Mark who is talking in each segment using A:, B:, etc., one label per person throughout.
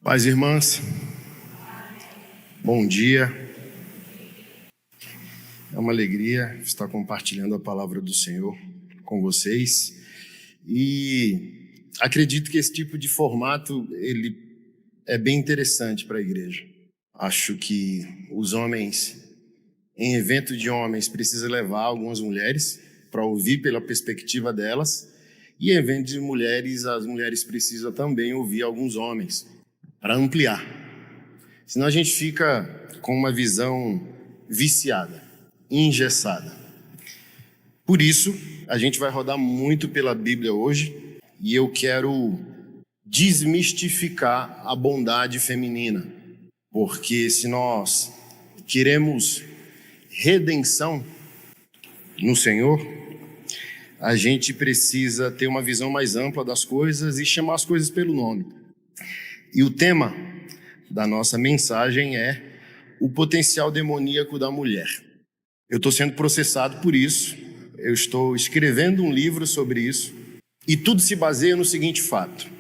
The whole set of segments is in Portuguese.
A: Paz, irmãs, bom dia. É uma alegria estar compartilhando a palavra do Senhor com vocês e acredito que esse tipo de formato ele é bem interessante para a igreja. Acho que os homens, em evento de homens, precisam levar algumas mulheres para ouvir pela perspectiva delas, e em evento de mulheres, as mulheres precisam também ouvir alguns homens para ampliar. Senão a gente fica com uma visão viciada, engessada. Por isso, a gente vai rodar muito pela Bíblia hoje e eu quero desmistificar a bondade feminina, porque se nós queremos redenção no Senhor, a gente precisa ter uma visão mais ampla das coisas e chamar as coisas pelo nome. E o tema da nossa mensagem é o potencial demoníaco da mulher. Eu estou sendo processado por isso, eu estou escrevendo um livro sobre isso, e tudo se baseia no seguinte fato.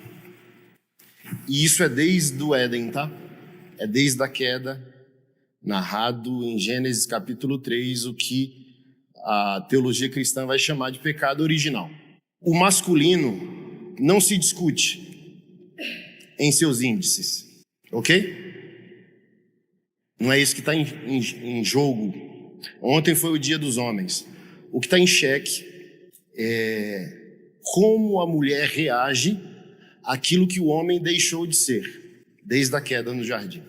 A: E isso é desde o Éden, tá? É desde a queda, narrado em Gênesis capítulo 3, o que a teologia cristã vai chamar de pecado original. O masculino não se discute em seus índices, ok? Não é isso que está em jogo. Ontem foi o dia dos homens. O que está em xeque é como a mulher reage àquilo que o homem deixou de ser, desde a queda no jardim.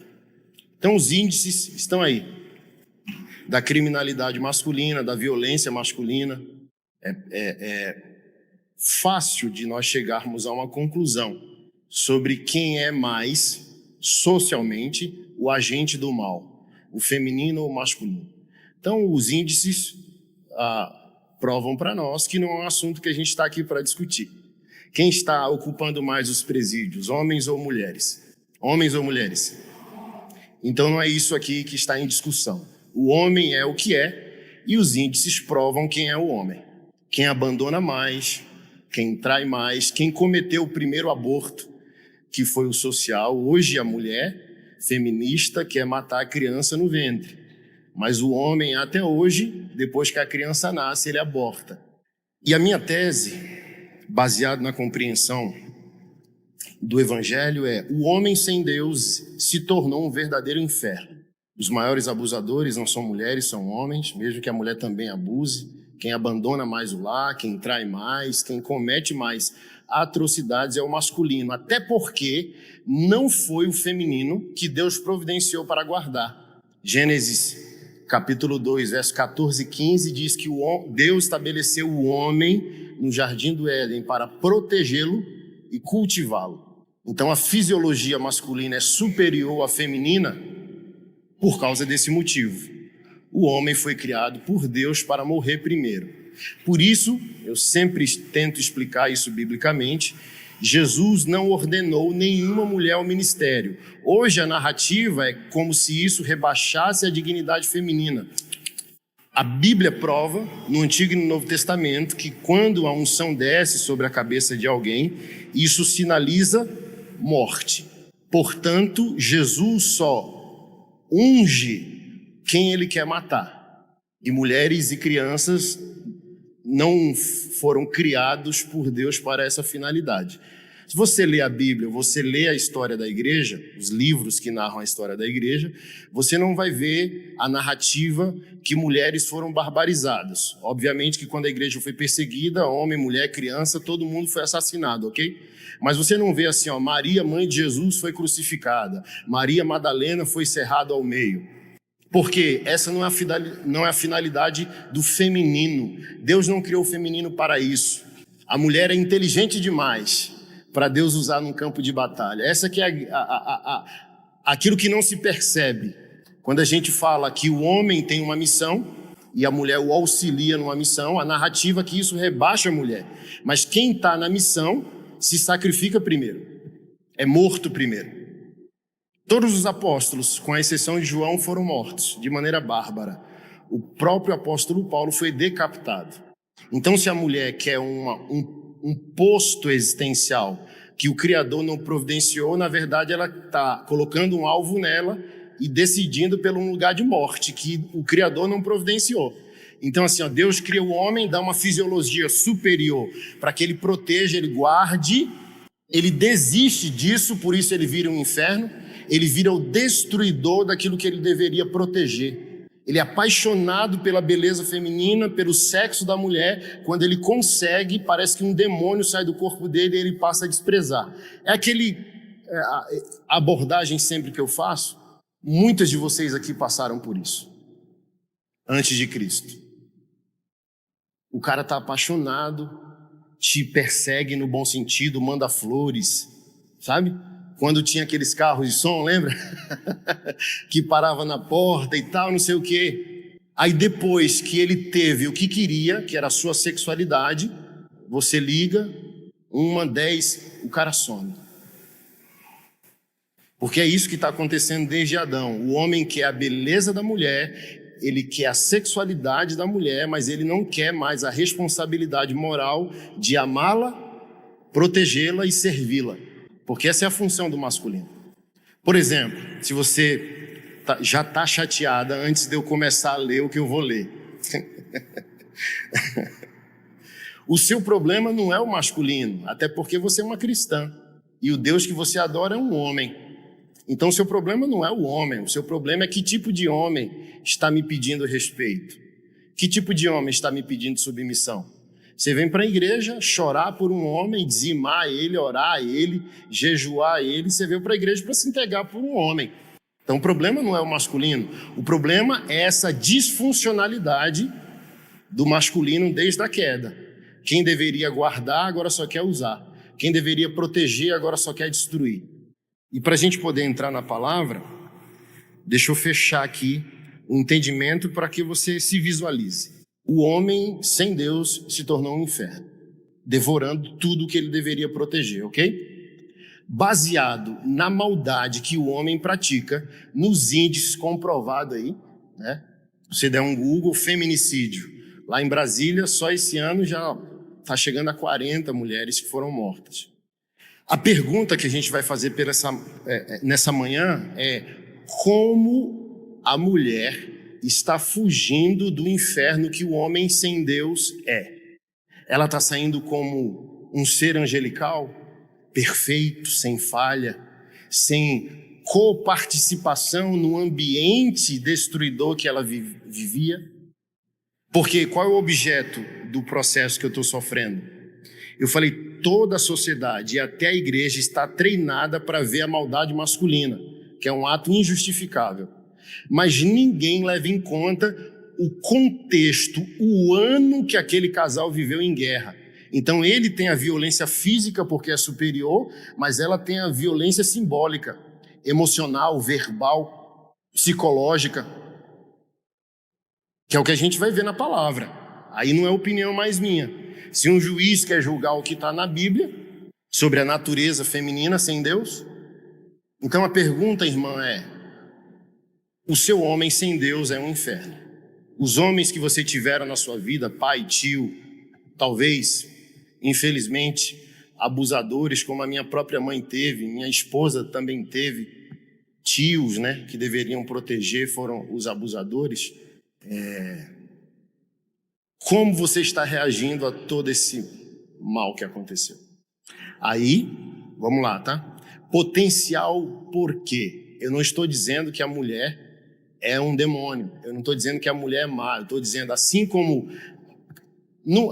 A: Então os índices estão aí, da criminalidade masculina, da violência masculina. É fácil de nós chegarmos a uma conclusão sobre quem é mais, socialmente, o agente do mal, o feminino ou o masculino. Então, os índices provam para nós que não é um assunto que a gente está aqui para discutir. Quem está ocupando mais os presídios, homens ou mulheres? Homens ou mulheres? Então, não é isso aqui que está em discussão. O homem é o que é e os índices provam quem é o homem. Quem abandona mais, quem trai mais, quem cometeu o primeiro aborto, que foi o social. Hoje a mulher feminista quer matar a criança no ventre, mas o homem até hoje, depois que a criança nasce, ele aborta. E a minha tese, baseada na compreensão do Evangelho, é: o homem sem Deus se tornou um verdadeiro inferno. Os maiores abusadores não são mulheres, são homens, mesmo que a mulher também abuse. Quem abandona mais o lar, quem trai mais, quem comete mais atrocidades é o masculino, até porque não foi o feminino que Deus providenciou para guardar. Gênesis capítulo 2, verso 14 e 15 diz que Deus estabeleceu o homem no jardim do Éden para protegê-lo e cultivá-lo. Então a fisiologia masculina é superior à feminina por causa desse motivo. O homem foi criado por Deus para morrer primeiro. Por isso, eu sempre tento explicar isso biblicamente, Jesus não ordenou nenhuma mulher ao ministério. Hoje a narrativa é como se isso rebaixasse a dignidade feminina. A Bíblia prova, no Antigo e no Novo Testamento, que quando a unção desce sobre a cabeça de alguém, isso sinaliza morte. Portanto, Jesus só unge quem ele quer matar. E mulheres e crianças não foram criados por Deus para essa finalidade. Se você lê a Bíblia, você lê a história da igreja, os livros que narram a história da igreja, você não vai ver a narrativa que mulheres foram barbarizadas. Obviamente que quando a igreja foi perseguida, homem, mulher, criança, todo mundo foi assassinado, ok? Mas você não vê assim, Maria, mãe de Jesus, foi crucificada, Maria Madalena foi cerrada ao meio. Porque essa não é a finalidade do feminino. Deus não criou o feminino para isso. A mulher é inteligente demais para Deus usar num campo de batalha. Essa que é aquilo que não se percebe. Quando a gente fala que o homem tem uma missão e a mulher o auxilia numa missão, a narrativa é que isso rebaixa a mulher. Mas quem está na missão se sacrifica primeiro, é morto primeiro. Todos os apóstolos, com a exceção de João, foram mortos de maneira bárbara. O próprio apóstolo Paulo foi decapitado. Então, se a mulher quer um posto existencial que o Criador não providenciou, na verdade ela está colocando um alvo nela e decidindo pelo um lugar de morte que o Criador não providenciou. Então assim, Deus cria o homem, dá uma fisiologia superior para que ele proteja, ele guarde, ele desiste disso, por isso ele vira um inferno, ele vira o destruidor daquilo que ele deveria proteger. Ele é apaixonado pela beleza feminina, pelo sexo da mulher. Quando ele consegue, parece que um demônio sai do corpo dele e ele passa a desprezar. É a abordagem sempre que eu faço. Muitas de vocês aqui passaram por isso, antes de Cristo. O cara está apaixonado, te persegue no bom sentido, manda flores, sabe? Quando tinha aqueles carros de som, lembra? Que parava na porta e tal, não sei o quê. Aí depois que ele teve o que queria, que era a sua sexualidade, você liga, 1, 10, o cara some. Porque é isso que está acontecendo desde Adão. O homem quer a beleza da mulher, ele quer a sexualidade da mulher, mas ele não quer mais a responsabilidade moral de amá-la, protegê-la e servi-la. Porque essa é a função do masculino. Por exemplo, se você já está chateada antes de eu começar a ler o que eu vou ler. O seu problema não é o masculino, até porque você é uma cristã. E o Deus que você adora é um homem. Então o seu problema não é o homem, o seu problema é que tipo de homem está me pedindo respeito. Que tipo de homem está me pedindo submissão? Você vem para a igreja chorar por um homem, dizimar ele, orar a ele, jejuar a ele. Você veio para a igreja para se entregar por um homem. Então o problema não é o masculino. O problema é essa disfuncionalidade do masculino desde a queda. Quem deveria guardar agora só quer usar. Quem deveria proteger agora só quer destruir. E para a gente poder entrar na palavra, deixa eu fechar aqui o entendimento para que você se visualize. O homem sem Deus se tornou um inferno, devorando tudo que ele deveria proteger, ok? Baseado na maldade que o homem pratica, nos índices comprovados aí, né? Você der um Google, feminicídio. Lá em Brasília, só esse ano já está chegando a 40 mulheres que foram mortas. A pergunta que a gente vai fazer nessa manhã é: como a mulher está fugindo do inferno que o homem sem Deus é? Ela está saindo como um ser angelical, perfeito, sem falha, sem coparticipação no ambiente destruidor que ela vivia? Porque qual é o objeto do processo que eu estou sofrendo? Eu falei, toda a sociedade e até a igreja está treinada para ver a maldade masculina, que é um ato injustificável. Mas ninguém leva em conta o contexto, o ano que aquele casal viveu em guerra. Então ele tem a violência física porque é superior, mas ela tem a violência simbólica, emocional, verbal, psicológica, que é o que a gente vai ver na palavra. Aí não é opinião mais minha. Se um juiz quer julgar o que está na Bíblia sobre a natureza feminina sem Deus, então a pergunta, irmã, é: o seu homem sem Deus é um inferno. Os homens que você tiveram na sua vida, pai, tio, talvez, infelizmente, abusadores, como a minha própria mãe teve, minha esposa também teve, tios, né, que deveriam proteger, foram os abusadores. Como você está reagindo a todo esse mal que aconteceu? Aí, vamos lá, tá? Potencial por quê? Eu não estou dizendo que a mulher é um demônio. Eu não estou dizendo que a mulher é má. Eu estou dizendo, assim como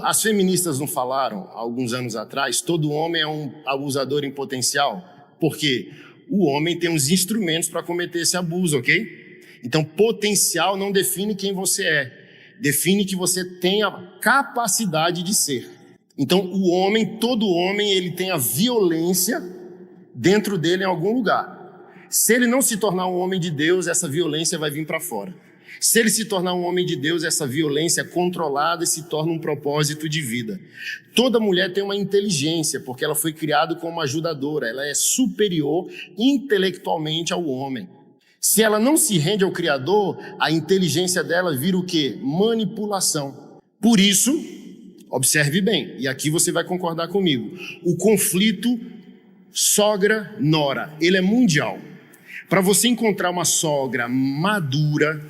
A: as feministas não falaram há alguns anos atrás, todo homem é um abusador em potencial. Por quê? O homem tem os instrumentos para cometer esse abuso, ok? Então, potencial não define quem você é. Define que você tem a capacidade de ser. Então, o homem, todo homem, ele tem a violência dentro dele em algum lugar. Se ele não se tornar um homem de Deus, essa violência vai vir para fora. Se ele se tornar um homem de Deus, essa violência é controlada e se torna um propósito de vida. Toda mulher tem uma inteligência, porque ela foi criada como ajudadora. Ela é superior intelectualmente ao homem. Se ela não se rende ao Criador, a inteligência dela vira o quê? Manipulação. Por isso, observe bem, e aqui você vai concordar comigo, o conflito sogra, nora, ele é mundial. Para você encontrar uma sogra madura,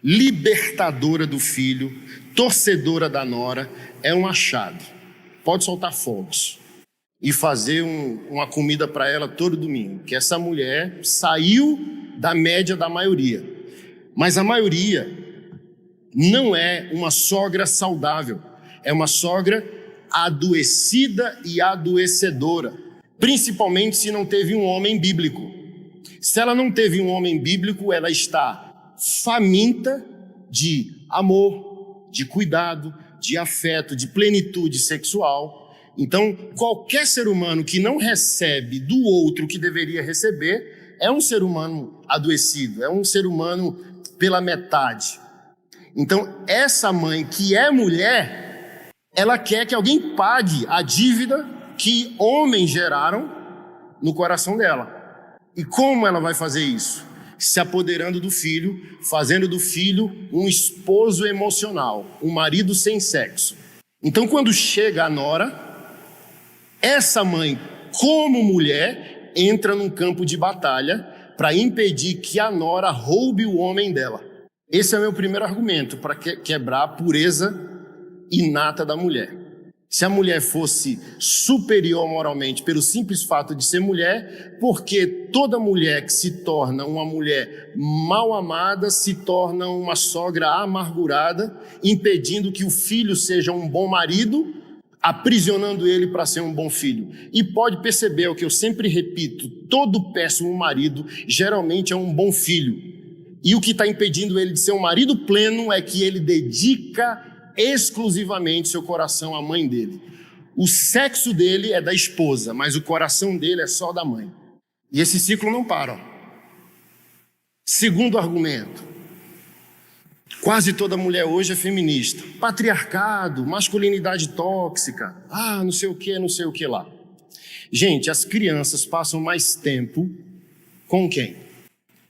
A: libertadora do filho, torcedora da nora, é um achado. Pode soltar fogos e fazer uma comida para ela todo domingo, que essa mulher saiu da média da maioria. Mas a maioria não é uma sogra saudável, é uma sogra adoecida e adoecedora, principalmente se não teve um homem bíblico. Se ela não teve um homem bíblico, ela está faminta de amor, de cuidado, de afeto, de plenitude sexual. Então, qualquer ser humano que não recebe do outro o que deveria receber é um ser humano adoecido, é um ser humano pela metade. Então, essa mãe que é mulher, ela quer que alguém pague a dívida que homens geraram no coração dela. E como ela vai fazer isso? Se apoderando do filho, fazendo do filho um esposo emocional, um marido sem sexo. Então, quando chega a nora, essa mãe, como mulher, entra num campo de batalha para impedir que a nora roube o homem dela. Esse é o meu primeiro argumento para quebrar a pureza inata da mulher. Se a mulher fosse superior moralmente pelo simples fato de ser mulher, porque toda mulher que se torna uma mulher mal amada se torna uma sogra amargurada, impedindo que o filho seja um bom marido, aprisionando ele para ser um bom filho. E pode perceber o que eu sempre repito: todo péssimo marido geralmente é um bom filho. E o que está impedindo ele de ser um marido pleno é que ele dedica exclusivamente seu coração à mãe dele. O sexo dele é da esposa, mas o coração dele é só da mãe. E esse ciclo não para. Segundo argumento: quase toda mulher hoje é feminista. Patriarcado, masculinidade tóxica, não sei o que lá. Gente, as crianças passam mais tempo com quem?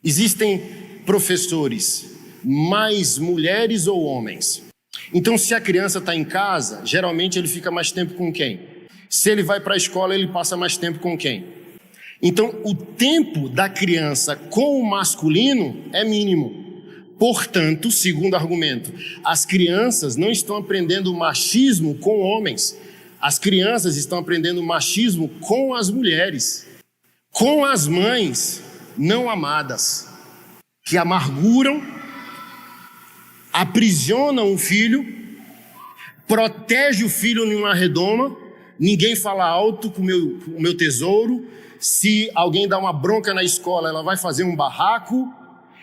A: Existem professores mais mulheres ou homens? Então, se a criança está em casa, geralmente ele fica mais tempo com quem? Se ele vai para a escola, ele passa mais tempo com quem? Então, o tempo da criança com o masculino é mínimo. Portanto, segundo argumento, as crianças não estão aprendendo machismo com homens. As crianças estão aprendendo machismo com as mulheres, com as mães não amadas, que amarguram, aprisionam o filho, protege o filho numa redoma, ninguém fala alto com o meu tesouro. Se alguém dá uma bronca na escola, ela vai fazer um barraco.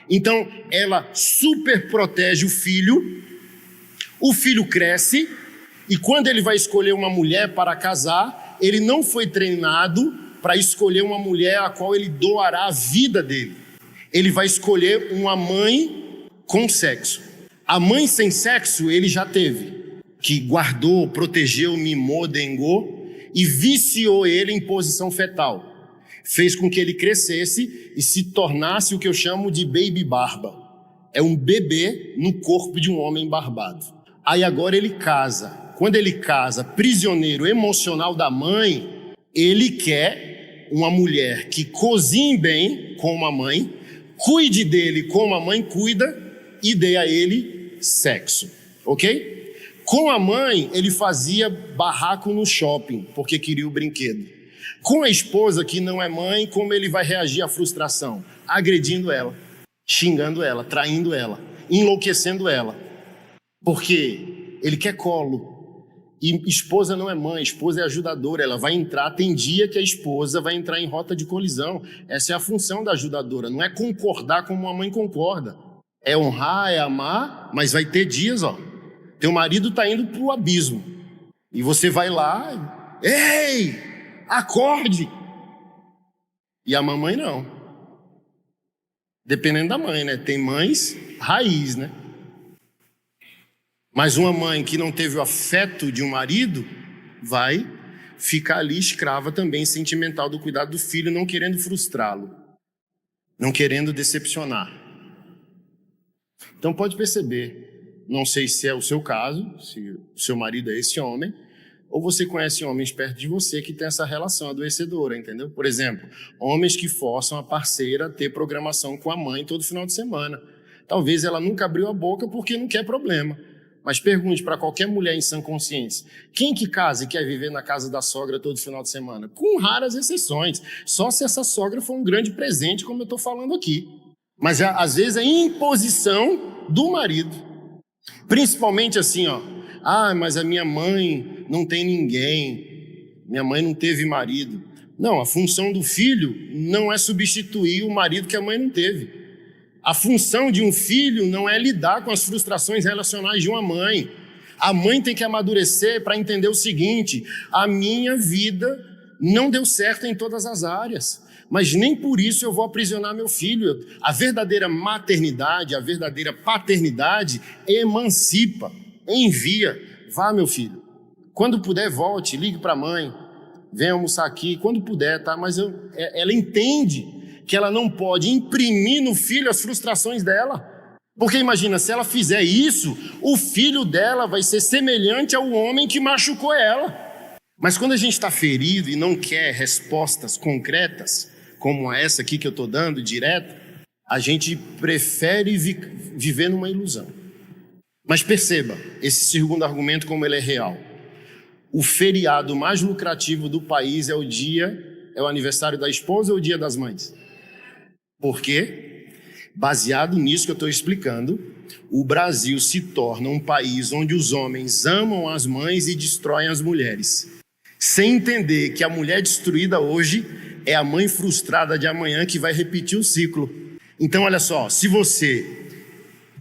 A: Então, ela super protege o filho cresce, e quando ele vai escolher uma mulher para casar, ele não foi treinado para escolher uma mulher a qual ele doará a vida dele. Ele vai escolher uma mãe com sexo. A mãe sem sexo ele já teve, que guardou, protegeu, mimou, dengou e viciou ele em posição fetal. Fez com que ele crescesse e se tornasse o que eu chamo de baby barba. É um bebê no corpo de um homem barbado. Aí agora ele casa. Quando ele casa, prisioneiro emocional da mãe, ele quer uma mulher que cozinhe bem como a mãe, cuide dele como a mãe cuida e dê a ele sexo, ok? Com a mãe, ele fazia barraco no shopping, porque queria o brinquedo. Com a esposa, que não é mãe, como ele vai reagir à frustração? Agredindo ela, xingando ela, traindo ela, enlouquecendo ela. Porque ele quer colo. E esposa não é mãe, esposa é ajudadora. Ela vai entrar, tem dia que a esposa vai entrar em rota de colisão. Essa é a função da ajudadora, não é concordar como a mãe concorda. É honrar, é amar, mas vai ter dias, teu marido está indo para o abismo. E você vai lá, ei, acorde. E a mamãe não. Dependendo da mãe, né? Tem mães raiz, né? Mas uma mãe que não teve o afeto de um marido, vai ficar ali escrava também, sentimental do cuidado do filho, não querendo frustrá-lo, não querendo decepcionar. Então pode perceber, não sei se é o seu caso, se o seu marido é esse homem, ou você conhece homens perto de você que tem essa relação adoecedora, entendeu? Por exemplo, homens que forçam a parceira a ter programação com a mãe todo final de semana. Talvez ela nunca abriu a boca porque não quer problema. Mas pergunte para qualquer mulher em sã consciência, quem que casa e quer viver na casa da sogra todo final de semana? Com raras exceções, só se essa sogra for um grande presente, como eu estou falando aqui. Mas às vezes é imposição do marido. Principalmente assim, mas a minha mãe não tem ninguém, minha mãe não teve marido. Não, a função do filho não é substituir o marido que a mãe não teve. A função de um filho não é lidar com as frustrações relacionais de uma mãe. A mãe tem que amadurecer para entender o seguinte: a minha vida não deu certo em todas as áreas, mas nem por isso eu vou aprisionar meu filho. A verdadeira maternidade, a verdadeira paternidade emancipa, envia. Vá, meu filho, quando puder volte, ligue para a mãe, venha almoçar aqui, quando puder, tá? Mas ela entende que ela não pode imprimir no filho as frustrações dela. Porque imagina, se ela fizer isso, o filho dela vai ser semelhante ao homem que machucou ela. Mas quando a gente está ferido e não quer respostas concretas, como essa aqui que eu estou dando, direta, a gente prefere viver numa ilusão. Mas perceba, esse segundo argumento como ele é real. O feriado mais lucrativo do país é o aniversário da esposa ou o dia das mães? Por quê? Baseado nisso que eu estou explicando, o Brasil se torna um país onde os homens amam as mães e destroem as mulheres, sem entender que a mulher destruída hoje é a mãe frustrada de amanhã que vai repetir o ciclo. Então, olha só, se você,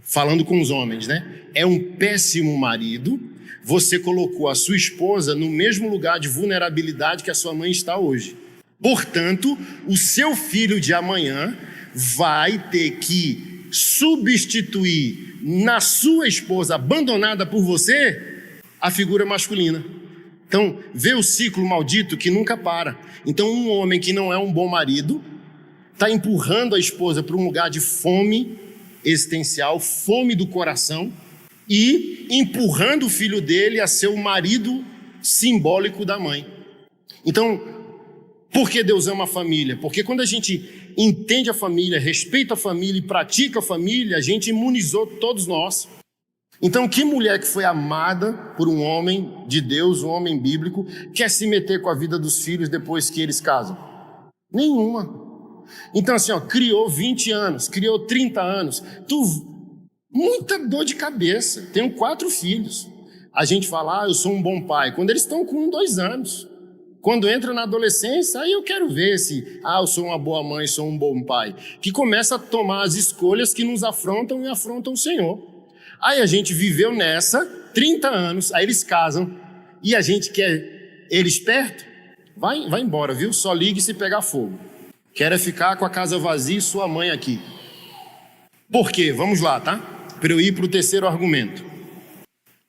A: falando com os homens, é um péssimo marido, você colocou a sua esposa no mesmo lugar de vulnerabilidade que a sua mãe está hoje. Portanto, o seu filho de amanhã vai ter que substituir na sua esposa abandonada por você a figura masculina. Então, vê o ciclo maldito que nunca para. Então, um homem que não é um bom marido está empurrando a esposa para um lugar de fome existencial, fome do coração, e empurrando o filho dele a ser o marido simbólico da mãe. Então, por que Deus ama a família? Porque quando a gente entende a família, respeita a família e pratica a família, a gente imunizou todos nós. Então, que mulher que foi amada por um homem de Deus, um homem bíblico, quer se meter com a vida dos filhos depois que eles casam? Nenhuma. Então, assim, criou 20 anos, criou 30 anos, muita dor de cabeça. Tenho 4 filhos. A gente fala, eu sou um bom pai, quando eles estão com 2 anos. Quando entra na adolescência, aí eu quero ver se, eu sou uma boa mãe, sou um bom pai. Que começa a tomar as escolhas que nos afrontam e afrontam o Senhor. Aí a gente viveu nessa 30 anos, aí eles casam, e a gente quer eles perto? Vai embora, viu? Só ligue se pegar fogo. Quero ficar com a casa vazia e sua mãe aqui. Por quê? Vamos lá, tá? Para eu ir para o terceiro argumento.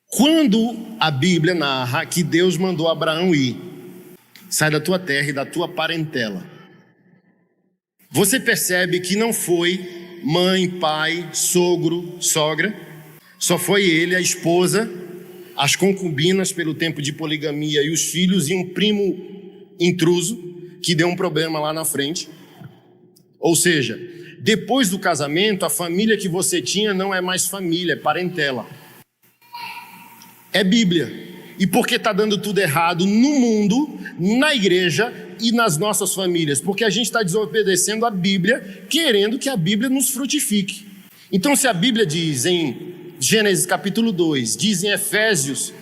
A: Quando a Bíblia narra que Deus mandou Abraão ir, sai da tua terra e da tua parentela, você percebe que não foi mãe, pai, sogro, sogra, só foi ele, a esposa, as concubinas pelo tempo de poligamia e os filhos e um primo intruso que deu um problema lá na frente. Ou seja, depois do casamento, a família que você tinha não é mais família, é parentela. É Bíblia. E por que está dando tudo errado no mundo, na igreja e nas nossas famílias? Porque a gente está desobedecendo a Bíblia, querendo que a Bíblia nos frutifique. Então, se a Bíblia diz em Gênesis capítulo 2, diz em Efésios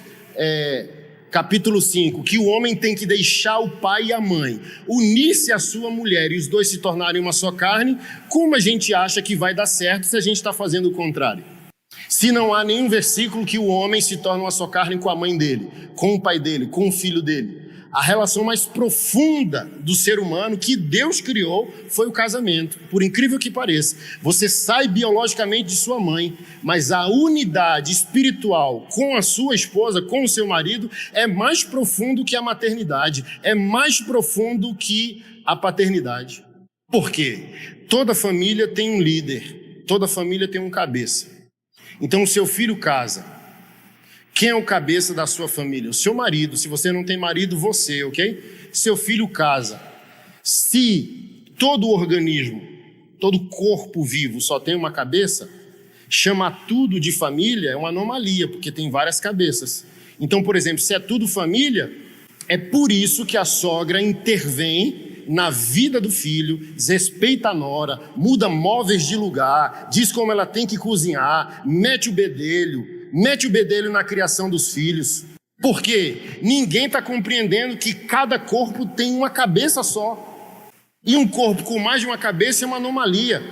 A: capítulo 5, que o homem tem que deixar o pai e a mãe, unir-se à sua mulher e os dois se tornarem uma só carne, como a gente acha que vai dar certo se a gente está fazendo o contrário? Se não há nenhum versículo que o homem se torne uma só carne com a mãe dele, com o pai dele, com o filho dele. A relação mais profunda do ser humano que Deus criou foi o casamento. Por incrível que pareça, você sai biologicamente de sua mãe, mas a unidade espiritual com a sua esposa, com o seu marido, é mais profundo que a maternidade, é mais profundo que a paternidade. Por quê? Toda família tem um líder, toda família tem um cabeça. Então o seu filho casa, Quem é o cabeça da sua família? O seu marido. Se você não tem marido, você, ok? Seu filho casa. Se todo organismo, todo corpo vivo só tem uma cabeça, chamar tudo de família é uma anomalia, porque tem várias cabeças. Então, por exemplo, se é tudo família, é por isso que a sogra intervém na vida do filho, desrespeita a nora, muda móveis de lugar, diz como ela tem que cozinhar, mete o bedelho na criação dos filhos. Porque ninguém está compreendendo que cada corpo tem uma cabeça só. E um corpo com mais de uma cabeça é uma anomalia.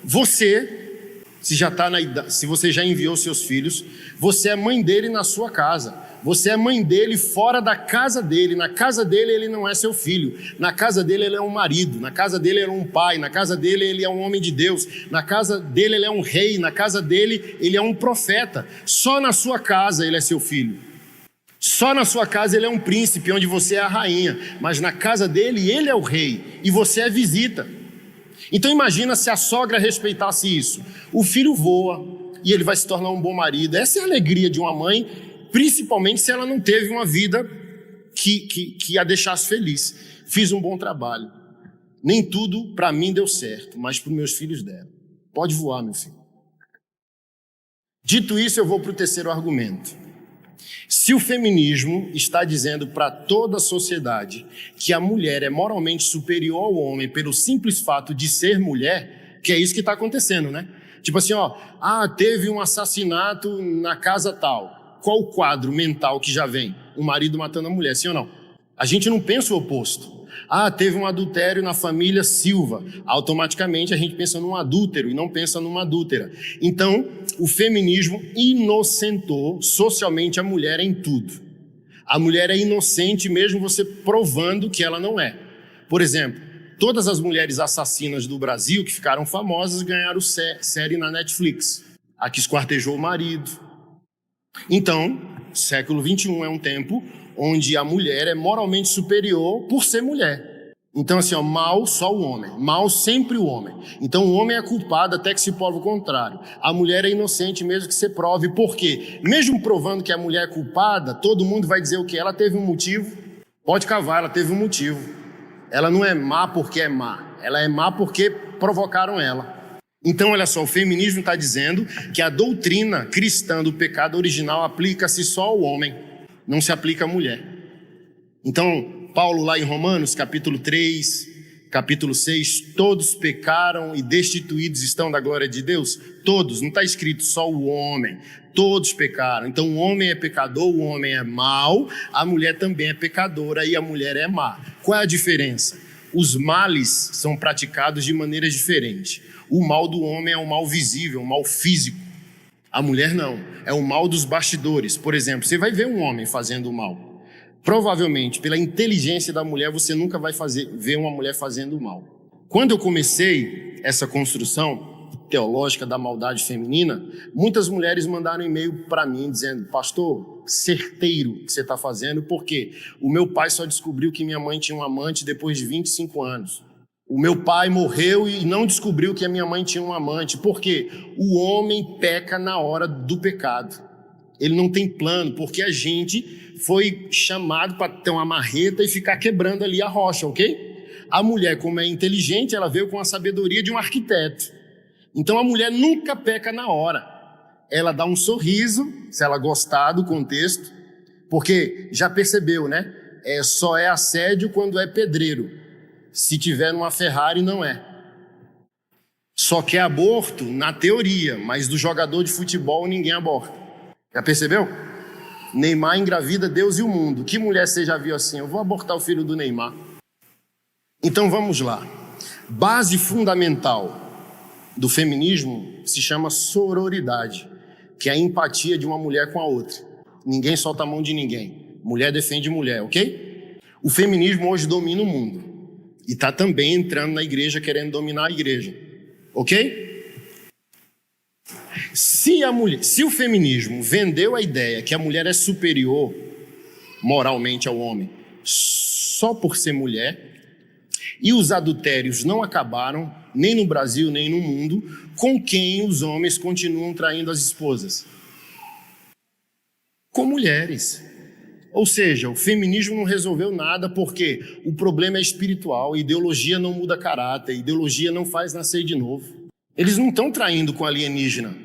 A: Você, se você já enviou seus filhos, você é mãe dele na sua casa. Você é mãe dele fora da casa dele. Na casa dele ele não é seu filho. Na casa dele ele é um marido. Na casa dele ele é um pai. Na casa dele ele é um homem de Deus. Na casa dele ele é um rei. Na casa dele ele é um profeta. Só na sua casa ele é seu filho. Só na sua casa ele é um príncipe, onde você é a rainha. Mas na casa dele ele é o rei. E você é visita. Então imagina se a sogra respeitasse isso. O filho voa e ele vai se tornar um bom marido. Essa é a alegria de uma mãe, principalmente se ela não teve uma vida que a deixasse feliz. Fiz um bom trabalho. Nem tudo para mim deu certo, mas para os meus filhos deram. Pode voar, meu filho. Dito isso, eu vou para o terceiro argumento. Se o feminismo está dizendo para toda a sociedade que a mulher é moralmente superior ao homem pelo simples fato de ser mulher, que é isso que está acontecendo, né? Tipo assim, teve um assassinato na casa tal. Qual o quadro mental que já vem? O marido matando a mulher, sim ou não? A gente não pensa o oposto. Teve um adultério na família Silva. Automaticamente a gente pensa num adúltero e não pensa numa adúltera. Então, o feminismo inocentou socialmente a mulher em tudo. A mulher é inocente mesmo você provando que ela não é. Por exemplo, todas as mulheres assassinas do Brasil que ficaram famosas ganharam série na Netflix. A que esquartejou o marido. Então, século XXI é um tempo onde a mulher é moralmente superior por ser mulher. Então assim, mal só o homem, mal sempre o homem. Então o homem é culpado até que se prove o contrário. A mulher é inocente mesmo que se prove. Por quê? Mesmo provando que a mulher é culpada, todo mundo vai dizer o quê? Ela teve um motivo. Pode cavar, ela teve um motivo. Ela não é má porque é má. Ela é má porque provocaram ela. Então, olha só, o feminismo está dizendo que a doutrina cristã do pecado original aplica-se só ao homem, não se aplica à mulher. Então, Paulo lá em Romanos, capítulo 3, capítulo 6, todos pecaram e destituídos estão da glória de Deus. Todos, não está escrito só o homem, todos pecaram. Então, o homem é pecador, o homem é mau, a mulher também é pecadora e a mulher é má. Qual é a diferença? Os males são praticados de maneiras diferentes. O mal do homem é um mal visível, um mal físico. A mulher não, é o mal dos bastidores. Por exemplo, você vai ver um homem fazendo o mal. Provavelmente, pela inteligência da mulher, você nunca vai ver uma mulher fazendo o mal. Quando eu comecei essa construção teológica da maldade feminina, muitas mulheres mandaram e-mail para mim dizendo: pastor, certeiro o que você está fazendo, porque o meu pai só descobriu que minha mãe tinha um amante depois de 25 anos. O meu pai morreu e não descobriu que a minha mãe tinha um amante. Por quê? O homem peca na hora do pecado. Ele não tem plano, porque a gente foi chamado para ter uma marreta e ficar quebrando ali a rocha, ok? A mulher, como é inteligente, ela veio com a sabedoria de um arquiteto. Então a mulher nunca peca na hora. Ela dá um sorriso, se ela gostar do contexto, porque já percebeu, né? Só é assédio quando é pedreiro. Se tiver numa Ferrari, não é. Só quer aborto na teoria, mas do jogador de futebol ninguém aborta. Já percebeu? Neymar engravida Deus e o mundo. Que mulher você já viu assim? Eu vou abortar o filho do Neymar. Então vamos lá. Base fundamental do feminismo se chama sororidade, que é a empatia de uma mulher com a outra. Ninguém solta a mão de ninguém. Mulher defende mulher, ok? O feminismo hoje domina o mundo. E está também entrando na igreja, querendo dominar a igreja. Ok? Se o feminismo vendeu a ideia que a mulher é superior moralmente ao homem só por ser mulher, e os adultérios não acabaram, nem no Brasil, nem no mundo, com quem os homens continuam traindo as esposas? com mulheres. Ou seja, o feminismo não resolveu nada porque o problema é espiritual, ideologia não muda caráter, ideologia não faz nascer de novo. Eles não estão traindo com alienígena,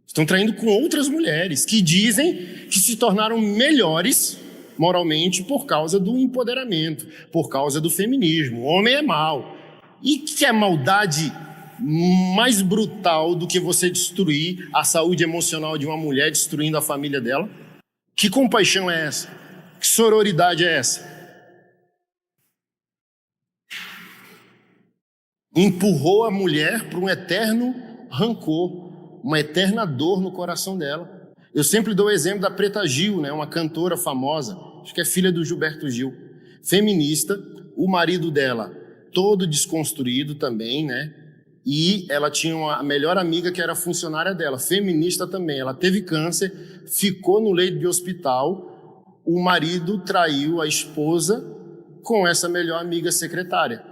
A: estão traindo com outras mulheres que dizem que se tornaram melhores moralmente por causa do empoderamento, por causa do feminismo. O homem é mau. E que é maldade mais brutal do que você destruir a saúde emocional de uma mulher, destruindo a família dela? Que compaixão é essa? Que sororidade é essa? Empurrou a mulher para um eterno rancor, uma eterna dor no coração dela. Eu sempre dou o exemplo da Preta Gil, né? Uma cantora famosa, acho que é filha do Gilberto Gil, feminista, o marido dela todo desconstruído também, né? E ela tinha uma melhor amiga que era funcionária dela, feminista também. Ela teve câncer, ficou no leito de hospital. O marido traiu a esposa com essa melhor amiga secretária.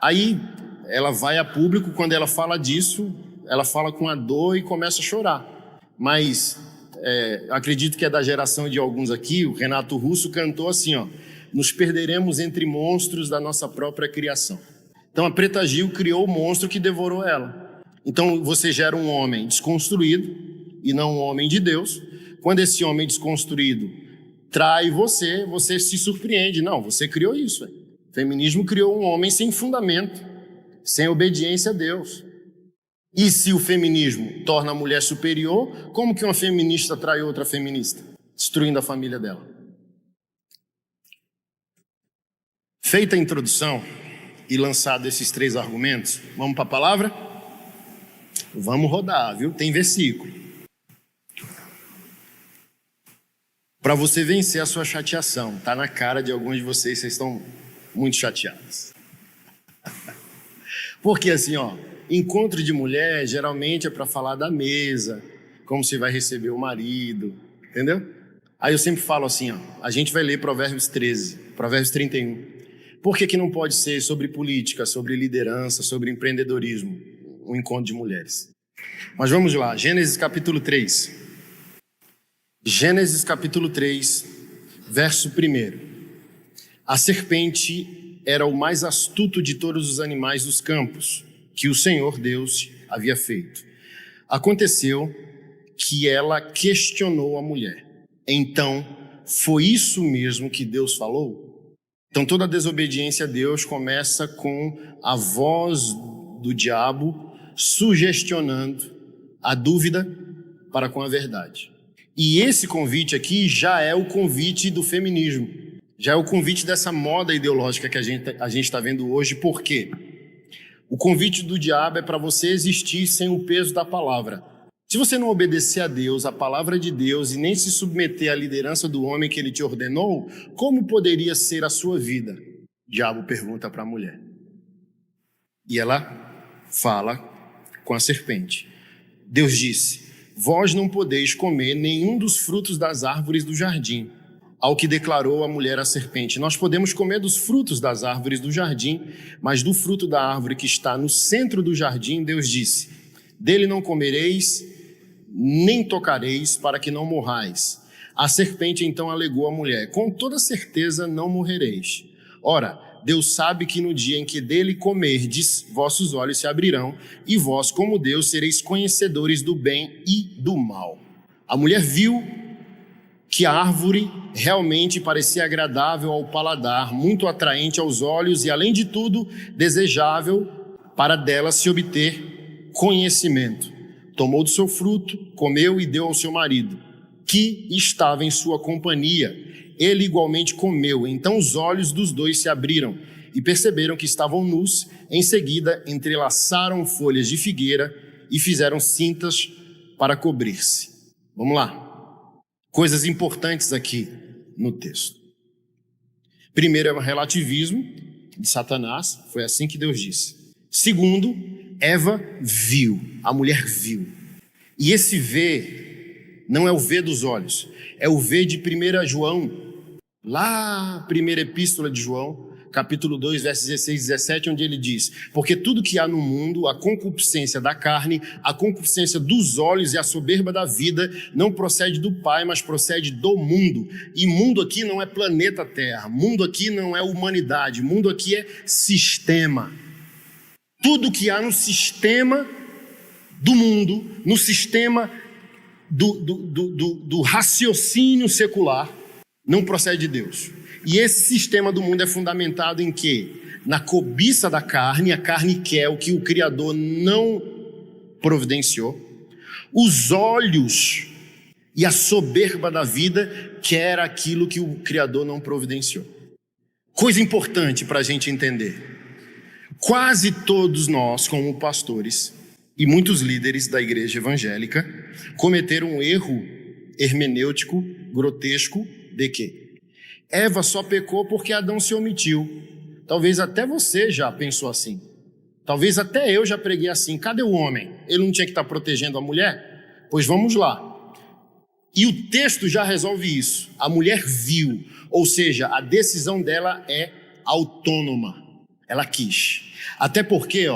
A: Aí ela vai a público, quando ela fala disso, ela fala com a dor e começa a chorar. Mas acredito que é da geração de alguns aqui, o Renato Russo cantou assim, ó: nos perderemos entre monstros da nossa própria criação. Então a Preta Gil criou o monstro que devorou ela. Então você gera um homem desconstruído e não um homem de Deus. Quando esse homem desconstruído trai você, você se surpreende. Não, você criou isso. O feminismo criou um homem sem fundamento, sem obediência a Deus. E se o feminismo torna a mulher superior, como que uma feminista trai outra feminista? Destruindo a família dela. Feita a introdução e lançado esses 3 argumentos, vamos para a palavra? Vamos rodar, viu? Tem versículo. Para você vencer a sua chateação, tá na cara de alguns de vocês, vocês estão muito chateados. Porque assim, ó, encontro de mulher geralmente é para falar da mesa, como você vai receber o marido, entendeu? Aí eu sempre falo assim, ó, a gente vai ler Provérbios 13, Provérbios 31. Por que não pode ser sobre política, sobre liderança, sobre empreendedorismo, um encontro de mulheres? Mas vamos lá, Gênesis capítulo 3. Gênesis capítulo 3, verso 1. A serpente era o mais astuto de todos os animais dos campos que o Senhor Deus havia feito. Aconteceu que ela questionou a mulher. Então, foi isso mesmo que Deus falou? Então toda desobediência a Deus começa com a voz do diabo sugestionando a dúvida para com a verdade. E esse convite aqui já é o convite do feminismo, já é o convite dessa moda ideológica que a gente está vendo hoje. Por quê? O convite do diabo é para você existir sem o peso da palavra. Se você não obedecer a Deus, a palavra de Deus, e nem se submeter à liderança do homem que ele te ordenou, como poderia ser a sua vida? O diabo pergunta para a mulher. E ela fala com a serpente. Deus disse: vós não podeis comer nenhum dos frutos das árvores do jardim. Ao que declarou a mulher à serpente: nós podemos comer dos frutos das árvores do jardim, mas do fruto da árvore que está no centro do jardim, Deus disse: dele não comereis, nem tocareis, para que não morrais. A serpente então alegou à mulher: com toda certeza não morrereis. Ora, Deus sabe que no dia em que dele comerdes, vossos olhos se abrirão, e vós, como Deus, sereis conhecedores do bem e do mal. A mulher viu que a árvore realmente parecia agradável ao paladar, muito atraente aos olhos e, além de tudo, desejável para dela se obter conhecimento. Tomou do seu fruto, comeu e deu ao seu marido, que estava em sua companhia. Ele igualmente comeu. Então os olhos dos dois se abriram e perceberam que estavam nus. Em seguida, entrelaçaram folhas de figueira e fizeram cintas para cobrir-se. Vamos lá. Coisas importantes aqui no texto. Primeiro é o relativismo de Satanás, foi assim que Deus disse. Segundo, Eva viu, a mulher viu. E esse ver não é o ver dos olhos, é o ver de 1 João, lá, primeira epístola de João, capítulo 2, versos 16 e 17, onde ele diz: porque tudo que há no mundo, a concupiscência da carne, a concupiscência dos olhos e a soberba da vida, não procede do Pai, mas procede do mundo. E mundo aqui não é planeta Terra, mundo aqui não é humanidade, mundo aqui é sistema. Tudo que há no sistema do mundo, no sistema do raciocínio secular, não procede de Deus. E esse sistema do mundo é fundamentado em quê? Na cobiça da carne. A carne quer o que o Criador não providenciou. Os olhos e a soberba da vida quer aquilo que o Criador não providenciou. Coisa importante para a gente entender. Quase todos nós, como pastores e muitos líderes da igreja evangélica, cometeram um erro hermenêutico, grotesco, de quê? Eva só pecou porque Adão se omitiu. Talvez até você já pensou assim. Talvez até eu já preguei assim. Cadê o homem? Ele não tinha que estar protegendo a mulher? Pois vamos lá. E o texto já resolve isso. A mulher viu, ou seja, a decisão dela é autônoma. Ela quis. Até porque,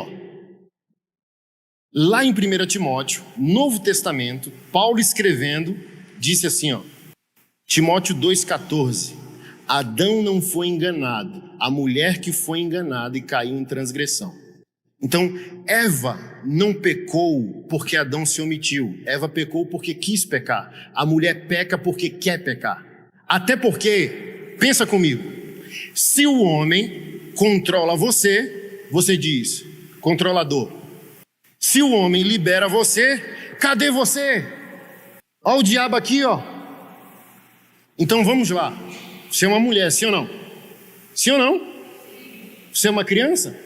A: lá em 1 Timóteo, Novo Testamento, Paulo escrevendo, disse assim, Timóteo 2,14: Adão não foi enganado, a mulher que foi enganada e caiu em transgressão. Então, Eva não pecou porque Adão se omitiu. Eva pecou porque quis pecar. A mulher peca porque quer pecar. Até porque, pensa comigo, se o homem controla você, você diz, controlador. Se o homem libera você, cadê você? Olha o diabo aqui, Então vamos lá. Você é uma mulher, sim ou não? Sim ou não? Você é uma criança?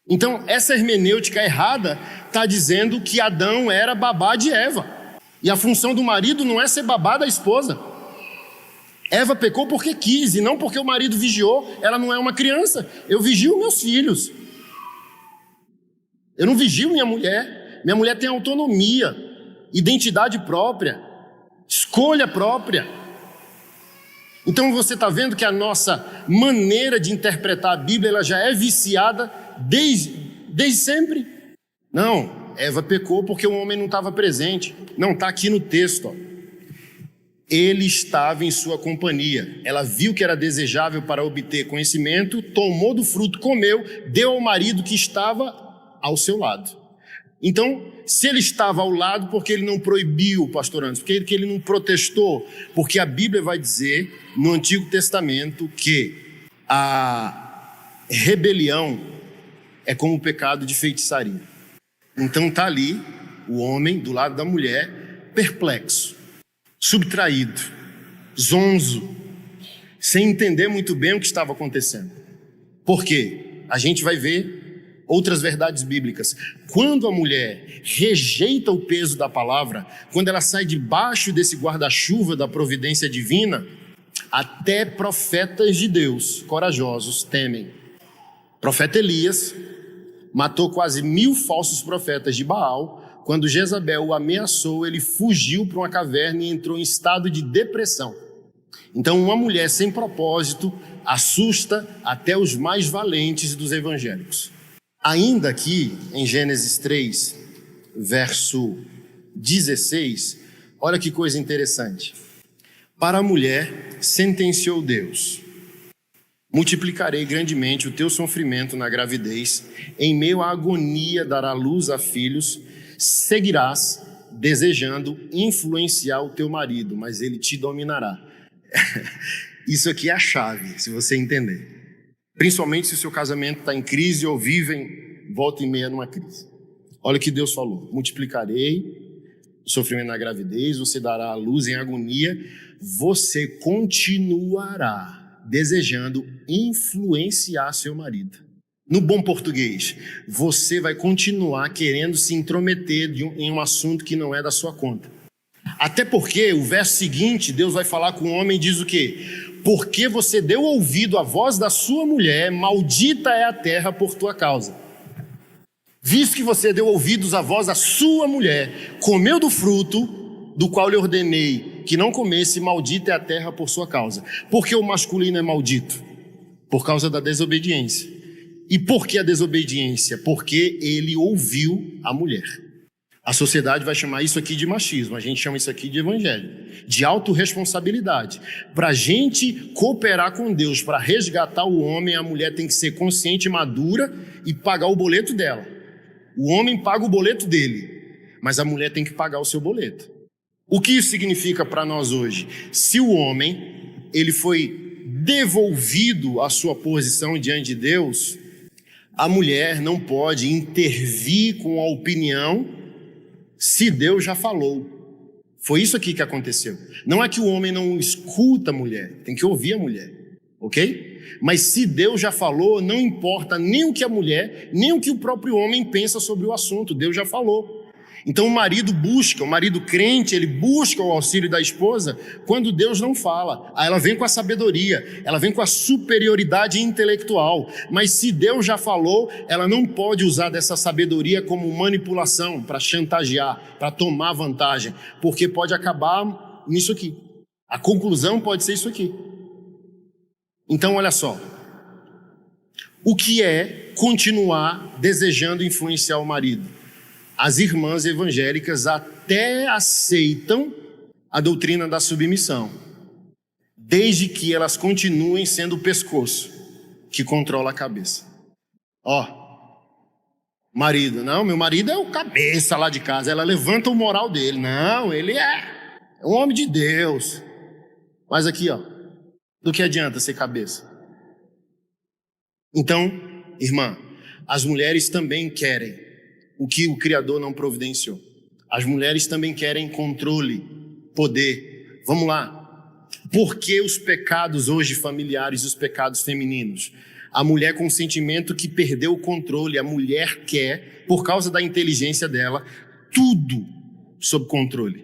A: Então essa hermenêutica errada está dizendo que Adão era babá de Eva. E a função do marido não é ser babá da esposa. Eva pecou porque quis e não porque o marido vigiou. Ela não é uma criança. Eu vigio meus filhos. Eu não vigio minha mulher. Minha mulher tem autonomia, identidade própria, escolha própria. Então você está vendo que a nossa maneira de interpretar a Bíblia ela já é viciada desde sempre. Não, Eva pecou porque o homem não estava presente. Não, está aqui no texto. Ele estava em sua companhia. Ela viu que era desejável para obter conhecimento, tomou do fruto, comeu, deu ao marido que estava ao seu lado. Então, se ele estava ao lado, porque ele não proibiu, pastor Anderson, porque ele não protestou, porque a Bíblia vai dizer no Antigo Testamento que a rebelião é como o pecado de feitiçaria. Então está ali o homem do lado da mulher, perplexo, subtraído, zonzo, sem entender muito bem o que estava acontecendo. Por quê? A gente vai ver outras verdades bíblicas. Quando a mulher rejeita o peso da palavra, quando ela sai debaixo desse guarda-chuva da providência divina, até profetas de Deus corajosos temem. O profeta Elias matou quase 1000 falsos profetas de Baal. Quando Jezabel o ameaçou, ele fugiu para uma caverna e entrou em estado de depressão. Então uma mulher sem propósito assusta até os mais valentes dos evangélicos. Ainda aqui em Gênesis 3, verso 16, olha que coisa interessante. Para a mulher sentenciou Deus: multiplicarei grandemente o teu sofrimento na gravidez, em meio à agonia dará luz a filhos, seguirás desejando influenciar o teu marido, mas ele te dominará. Isso aqui é a chave, se você entender. Principalmente se o seu casamento está em crise ou vivem volta e meia numa crise. Olha o que Deus falou: multiplicarei o sofrimento na gravidez, você dará a luz em agonia, você continuará desejando influenciar seu marido. No bom português, você vai continuar querendo se intrometer em um assunto que não é da sua conta. Até porque o verso seguinte, Deus vai falar com o homem e diz o quê? Porque você deu ouvido à voz da sua mulher, maldita é a terra por tua causa. Visto que você deu ouvidos à voz da sua mulher, comeu do fruto do qual lhe ordenei que não comesse, maldita é a terra por sua causa. Por que o masculino é maldito? Por causa da desobediência. E por que a desobediência? Porque ele ouviu a mulher. A sociedade vai chamar isso aqui de machismo, a gente chama isso aqui de evangelho, de autorresponsabilidade. Para a gente cooperar com Deus, para resgatar o homem, a mulher tem que ser consciente e madura e pagar o boleto dela. O homem paga o boleto dele, mas a mulher tem que pagar o seu boleto. O que isso significa para nós hoje? Se o homem, ele foi devolvido à sua posição diante de Deus, a mulher não pode intervir com a opinião se Deus já falou. Foi isso aqui que aconteceu. Não é que o homem não escuta a mulher, tem que ouvir a mulher, ok? Mas se Deus já falou, não importa nem o que a mulher, nem o que o próprio homem pensa sobre o assunto, Deus já falou. Então o marido crente, ele busca o auxílio da esposa quando Deus não fala. Aí ela vem com a sabedoria, ela vem com a superioridade intelectual. Mas se Deus já falou, ela não pode usar dessa sabedoria como manipulação, para chantagear, para tomar vantagem, porque pode acabar nisso aqui. A conclusão pode ser isso aqui. Então olha só, o que é continuar desejando influenciar o marido? As irmãs evangélicas até aceitam a doutrina da submissão, desde que elas continuem sendo o pescoço que controla a cabeça. Marido, não, meu marido é o cabeça lá de casa, ela levanta o moral dele. Não, ele é um homem de Deus. Mas aqui, do que adianta ser cabeça? Então, irmã, as mulheres também querem o que o Criador não providenciou. As mulheres também querem controle, poder. Vamos lá. Por que os pecados hoje familiares, os pecados femininos? A mulher com o sentimento que perdeu o controle. A mulher quer, por causa da inteligência dela, tudo sob controle.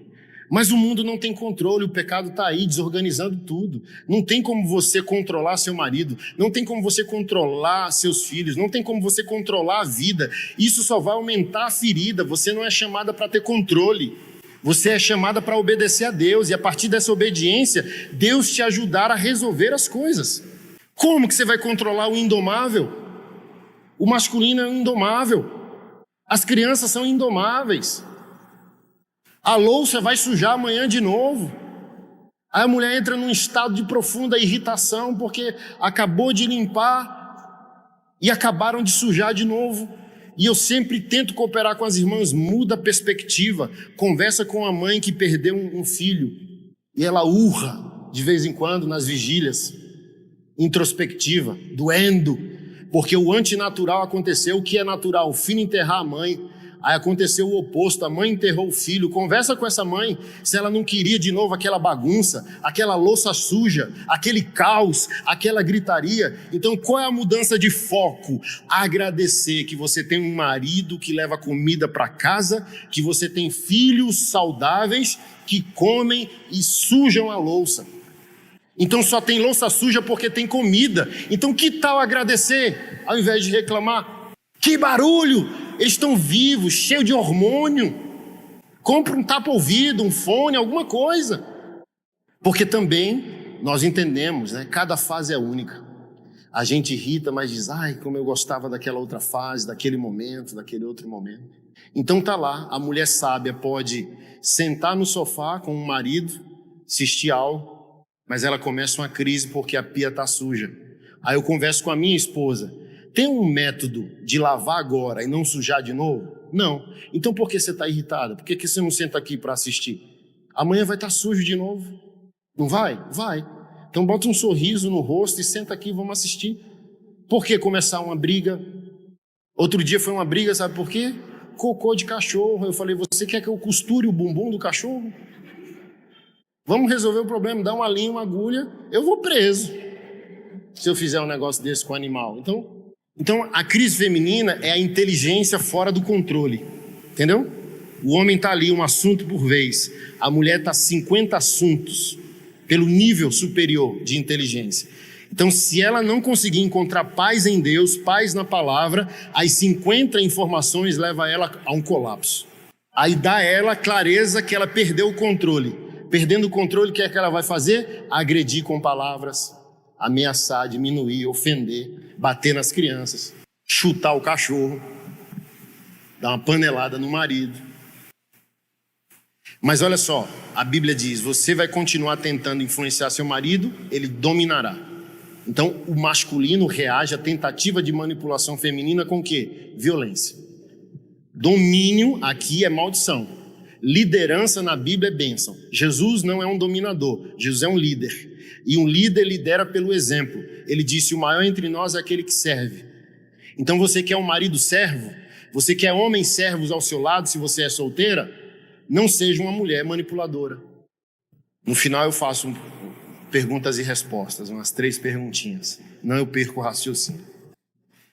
A: Mas o mundo não tem controle, o pecado está aí desorganizando tudo. Não tem como você controlar seu marido, não tem como você controlar seus filhos, não tem como você controlar a vida. Isso só vai aumentar a ferida. Você não é chamada para ter controle, você é chamada para obedecer a Deus. E a partir dessa obediência, Deus te ajudar a resolver as coisas. Como que você vai controlar o indomável? O masculino é indomável, as crianças são indomáveis. A louça vai sujar amanhã de novo. Aí a mulher entra num estado de profunda irritação porque acabou de limpar e acabaram de sujar de novo. E eu sempre tento cooperar com as irmãs, muda a perspectiva, conversa com a mãe que perdeu um filho e ela urra de vez em quando nas vigílias, introspectiva, doendo, porque o antinatural aconteceu. O que é natural? O filho enterrar a mãe. Aí aconteceu o oposto, a mãe enterrou o filho. Conversa com essa mãe se ela não queria de novo aquela bagunça, aquela louça suja, aquele caos, aquela gritaria. Então qual é a mudança de foco? Agradecer que você tem um marido que leva comida para casa, que você tem filhos saudáveis que comem e sujam a louça. Então só tem louça suja porque tem comida. Então que tal agradecer ao invés de reclamar? Que barulho! Eles estão vivos, cheios de hormônio. Compra um tapa-ouvido, um fone, alguma coisa. Porque também nós entendemos, né? Cada fase é única. A gente irrita, mas diz, ai, como eu gostava daquela outra fase, daquele momento, daquele outro momento. Então tá lá, a mulher sábia pode sentar no sofá com o marido, assistir algo, mas ela começa uma crise porque a pia está suja. Aí eu converso com a minha esposa. Tem um método de lavar agora e não sujar de novo? Não. Então por que você está irritada? Por que você não senta aqui para assistir? Amanhã vai estar sujo de novo. Não vai? Vai. Então bota um sorriso no rosto e senta aqui e vamos assistir. Por que começar uma briga? Outro dia foi uma briga, sabe por quê? Cocô de cachorro. Eu falei, você quer que eu costure o bumbum do cachorro? Vamos resolver o problema, dá uma linha, uma agulha, eu vou preso se eu fizer um negócio desse com o animal. Então, a crise feminina é a inteligência fora do controle, entendeu? O homem está ali, um assunto por vez. A mulher está 50 assuntos, pelo nível superior de inteligência. Então, se ela não conseguir encontrar paz em Deus, paz na palavra, as 50 informações levam ela a um colapso. Aí dá a ela clareza que ela perdeu o controle. Perdendo o controle, o que é que ela vai fazer? Agredir com palavras, ameaçar, diminuir, ofender, bater nas crianças, chutar o cachorro, dar uma panelada no marido. Mas olha só, a Bíblia diz, você vai continuar tentando influenciar seu marido, ele dominará. Então o masculino reage à tentativa de manipulação feminina com o quê? Violência. Domínio aqui é maldição. Liderança na Bíblia é bênção. Jesus não é um dominador, Jesus é um líder. E um líder lidera pelo exemplo. Ele disse, o maior entre nós é aquele que serve. Então você quer um marido servo? Você quer homens servos ao seu lado se você é solteira? Não seja uma mulher manipuladora. No final eu faço perguntas e respostas, umas 3 perguntinhas. Não eu perco o raciocínio.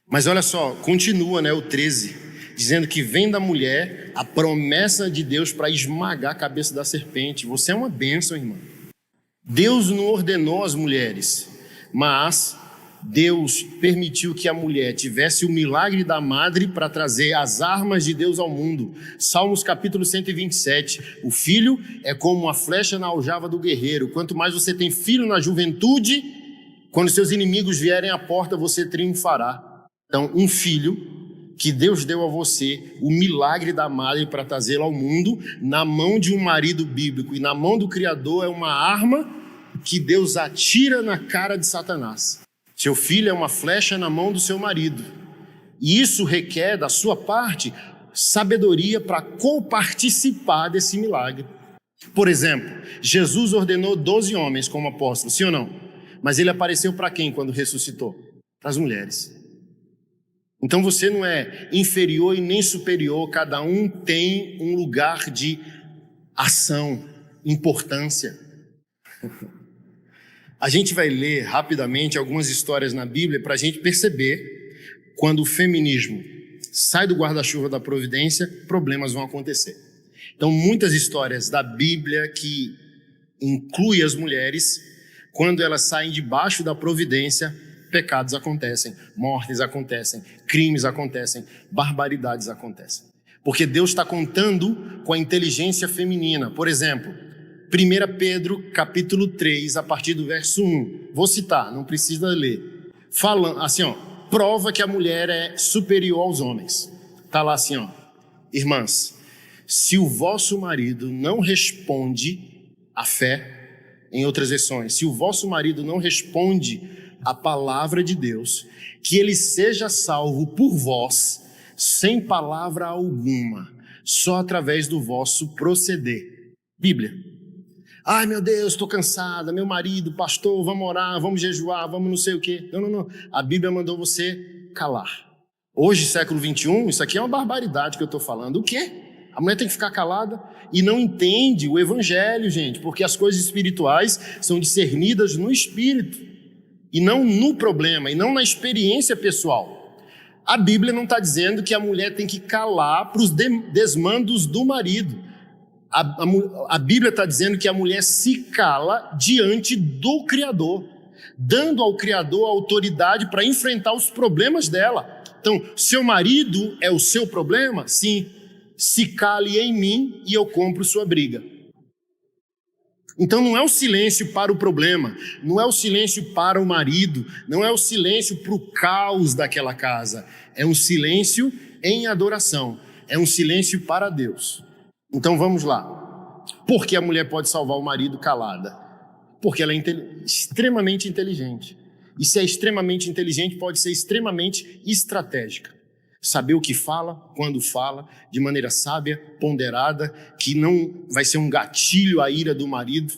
A: Mas olha só, continua, o 13, dizendo que vem da mulher a promessa de Deus para esmagar a cabeça da serpente. Você é uma bênção, irmã. Deus não ordenou às mulheres, mas Deus permitiu que a mulher tivesse o milagre da madre para trazer as armas de Deus ao mundo. Salmos capítulo 127, o filho é como uma flecha na aljava do guerreiro. Quanto mais você tem filho na juventude, quando seus inimigos vierem à porta, você triunfará. Então, um filho que Deus deu a você, o milagre da madre para trazê-lo ao mundo, na mão de um marido bíblico e na mão do Criador, é uma arma que Deus atira na cara de Satanás. Seu filho é uma flecha na mão do seu marido. E isso requer da sua parte sabedoria para coparticipar desse milagre. Por exemplo, Jesus ordenou 12 homens como apóstolos, sim ou não? Mas ele apareceu para quem quando ressuscitou? Para as mulheres. Então você não é inferior e nem superior, cada um tem um lugar de ação, importância. A gente vai ler rapidamente algumas histórias na Bíblia para a gente perceber quando o feminismo sai do guarda-chuva da providência, problemas vão acontecer. Então, muitas histórias da Bíblia que incluem as mulheres, quando elas saem debaixo da providência, pecados acontecem, mortes acontecem, crimes acontecem, barbaridades acontecem. Porque Deus está contando com a inteligência feminina. Por exemplo, 1 Pedro, capítulo 3, a partir do verso 1. Vou citar, não precisa ler. Falando assim, prova que a mulher é superior aos homens. Está lá assim, irmãs, se o vosso marido não responde à fé, em outras versões, se o vosso marido não responde à palavra de Deus, que ele seja salvo por vós, sem palavra alguma, só através do vosso proceder. Bíblia. Ai meu Deus, estou cansada, meu marido, pastor, vamos orar, vamos jejuar, vamos não sei o quê. Não. A Bíblia mandou você calar. Hoje, século 21, isso aqui é uma barbaridade que eu estou falando. O quê? A mulher tem que ficar calada e não entende o evangelho, gente, porque as coisas espirituais são discernidas no espírito e não no problema, e não na experiência pessoal. A Bíblia não está dizendo que a mulher tem que calar para os desmandos do marido. A Bíblia está dizendo que a mulher se cala diante do Criador, dando ao Criador a autoridade para enfrentar os problemas dela. Então, seu marido é o seu problema? Sim. Se cale em mim e eu compro sua briga. Então não é o silêncio para o problema, não é o silêncio para o marido, não é o silêncio para o caos daquela casa. É um silêncio em adoração, é um silêncio para Deus. Então vamos lá. Por que a mulher pode salvar o marido calada? Porque ela é extremamente inteligente. E se é extremamente inteligente, pode ser extremamente estratégica. Saber o que fala, quando fala, de maneira sábia, ponderada, que não vai ser um gatilho à ira do marido.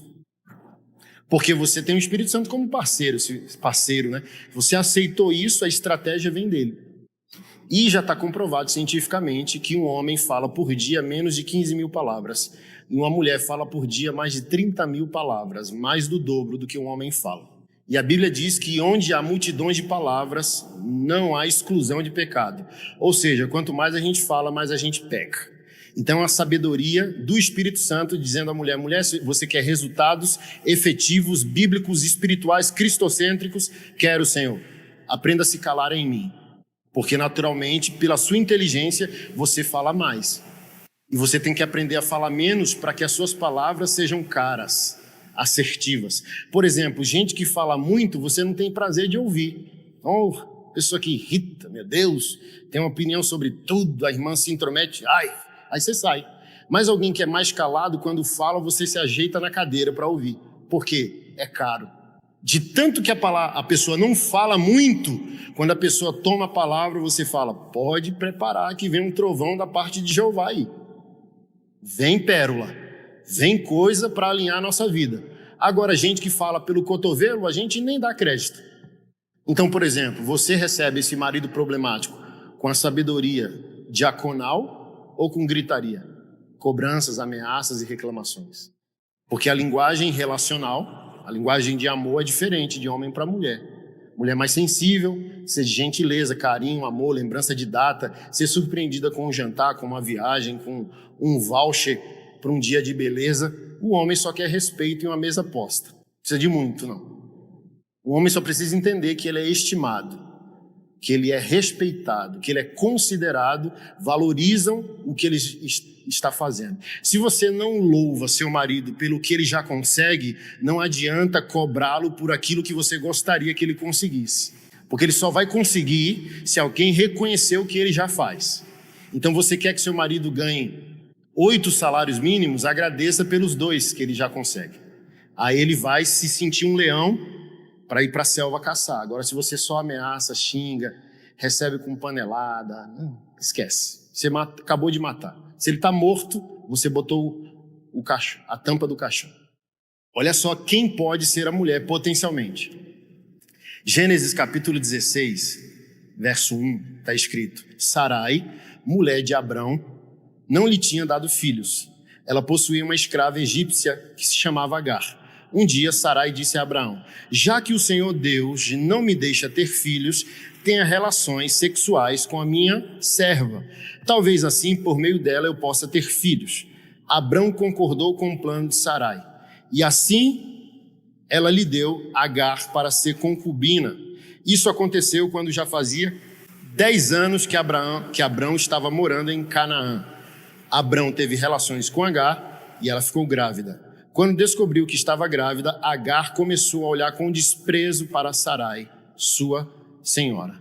A: Porque você tem o Espírito Santo como parceiro, né? Você aceitou isso, a estratégia vem dele. E já está comprovado cientificamente que um homem fala por dia menos de 15 mil palavras. E uma mulher fala por dia mais de 30 mil palavras, mais do dobro do que um homem fala. E a Bíblia diz que onde há multidões de palavras, não há exclusão de pecado. Ou seja, quanto mais a gente fala, mais a gente peca. Então a sabedoria do Espírito Santo dizendo à mulher, mulher, você quer resultados efetivos, bíblicos, espirituais, cristocêntricos? Quero, Senhor. Aprenda a se calar em mim. Porque naturalmente, pela sua inteligência, você fala mais. E você tem que aprender a falar menos para que as suas palavras sejam caras. assertivas. Por exemplo, gente que fala muito, você não tem prazer de ouvir. Oh, pessoa que irrita, meu Deus, tem uma opinião sobre tudo, a irmã se intromete, aí você sai. Mas alguém que é mais calado, quando fala, você se ajeita na cadeira para ouvir. Por quê? É caro. De tanto que a pessoa não fala muito, quando a pessoa toma a palavra, você fala, pode preparar que vem um trovão da parte de Jeová aí. Vem pérola, vem coisa para alinhar a nossa vida. Agora, gente que fala pelo cotovelo, a gente nem dá crédito. Então, por exemplo, você recebe esse marido problemático com a sabedoria diaconal ou com gritaria? Cobranças, ameaças e reclamações. Porque a linguagem relacional, a linguagem de amor é diferente de homem para mulher. Mulher mais sensível, ser de gentileza, carinho, amor, lembrança de data, ser surpreendida com um jantar, com uma viagem, com um voucher para um dia de beleza. O homem só quer respeito e uma mesa posta. Não precisa de muito, não. O homem só precisa entender que ele é estimado, que ele é respeitado, que ele é considerado, valorizam o que ele está fazendo. Se você não louva seu marido pelo que ele já consegue, não adianta cobrá-lo por aquilo que você gostaria que ele conseguisse. Porque ele só vai conseguir se alguém reconhecer o que ele já faz. Então você quer que seu marido ganhe 8 salários mínimos, agradeça pelos 2 que ele já consegue. Aí ele vai se sentir um leão para ir para a selva caçar. Agora, se você só ameaça, xinga, recebe com panelada, esquece. Você acabou de matar. Se ele está morto, você botou a tampa do caixão. Olha só quem pode ser a mulher potencialmente. Gênesis capítulo 16, verso 1, está escrito: Sarai, mulher de Abrão, não lhe tinha dado filhos. Ela possuía uma escrava egípcia que se chamava Agar. Um dia Sarai disse a Abraão: já que o Senhor Deus não me deixa ter filhos, tenha relações sexuais com a minha serva. Talvez assim, por meio dela, eu possa ter filhos. Abrão concordou com o plano de Sarai. E assim, ela lhe deu Agar para ser concubina. Isso aconteceu quando já fazia 10 anos que Abrão estava morando em Canaã. Abrão teve relações com Agar e ela ficou grávida. Quando descobriu que estava grávida, Agar começou a olhar com desprezo para Sarai, sua senhora.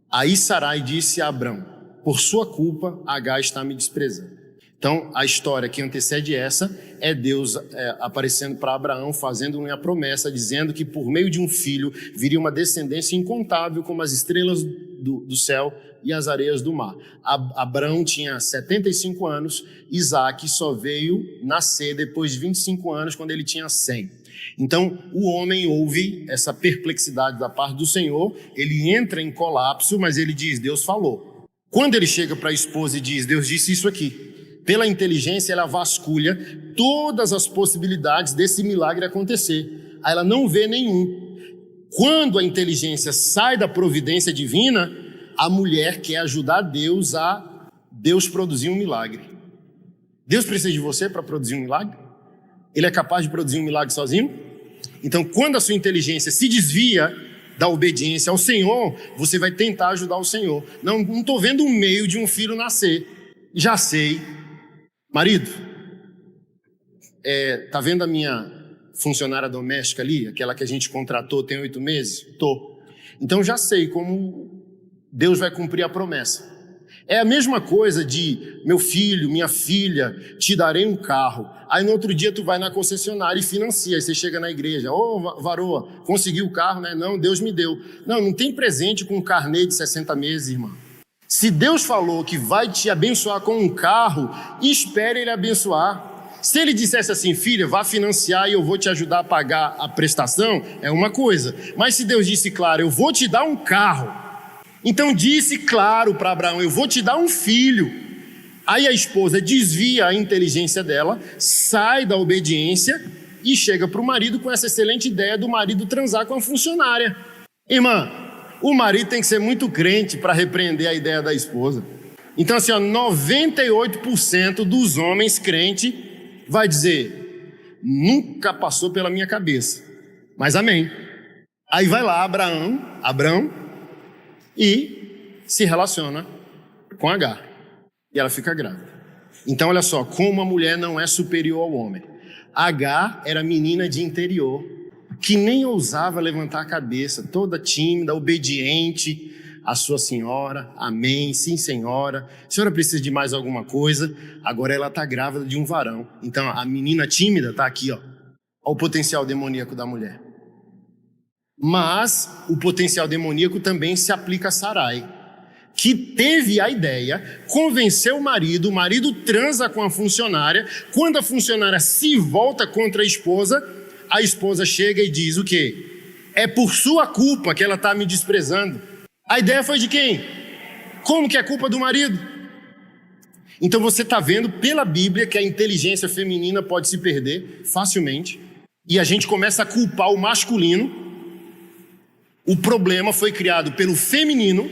A: Aí Sarai disse a Abrão: por sua culpa, Agar está me desprezando. Então, a história que antecede essa é Deus aparecendo para Abraão, fazendo-lhe a promessa, dizendo que por meio de um filho viria uma descendência incontável como as estrelas do céu e as areias do mar. Abraão tinha 75 anos, Isaac só veio nascer depois de 25 anos, quando ele tinha 100. Então, o homem ouve essa perplexidade da parte do Senhor, ele entra em colapso, mas ele diz: Deus falou. Quando ele chega para a esposa e diz: Deus disse isso aqui, pela inteligência ela vasculha todas as possibilidades desse milagre acontecer. Aí ela não vê nenhum. Quando a inteligência sai da providência divina, a mulher quer ajudar Deus a produzir um milagre. Deus precisa de você para produzir um milagre? Ele é capaz de produzir um milagre sozinho? Então, quando a sua inteligência se desvia da obediência ao Senhor, você vai tentar ajudar o Senhor. Não estou vendo um meio de um filho nascer. Já sei. Marido, tá vendo a minha funcionária doméstica ali? Aquela que a gente contratou tem 8 meses? Tô. Então já sei como Deus vai cumprir a promessa. É a mesma coisa de: meu filho, minha filha, te darei um carro. Aí no outro dia tu vai na concessionária e financia. Aí você chega na igreja: varoa, conseguiu o carro, né? Não, Deus me deu. Não tem presente com um carnê de 60 meses, irmã. Se Deus falou que vai te abençoar com um carro, espere Ele abençoar. Se Ele dissesse assim: filha, vá financiar e eu vou te ajudar a pagar a prestação, é uma coisa. Mas se Deus disse claro: eu vou te dar um carro, então disse claro para Abraão: eu vou te dar um filho. Aí a esposa desvia a inteligência dela, sai da obediência e chega para o marido com essa excelente ideia do marido transar com a funcionária. Irmã, o marido tem que ser muito crente para repreender a ideia da esposa. Então assim, 98% dos homens crentes vai dizer: nunca passou pela minha cabeça, mas amém. Aí vai lá Abrão e se relaciona com Agar. E ela fica grávida. Então olha só, como a mulher não é superior ao homem. Agar era menina de interior, que nem ousava levantar a cabeça, toda tímida, obediente à sua senhora. Amém, sim senhora. A senhora precisa de mais alguma coisa? Agora ela está grávida de um varão. Então a menina tímida está aqui, ó. Olha o potencial demoníaco da mulher. Mas o potencial demoníaco também se aplica a Sarai, que teve a ideia, convenceu o marido transa com a funcionária. Quando a funcionária se volta contra a esposa chega e diz o quê? É por sua culpa que ela está me desprezando. A ideia foi de quem? Como que é culpa do marido? Então você está vendo pela Bíblia que a inteligência feminina pode se perder facilmente, e a gente começa a culpar o masculino. O problema foi criado pelo feminino,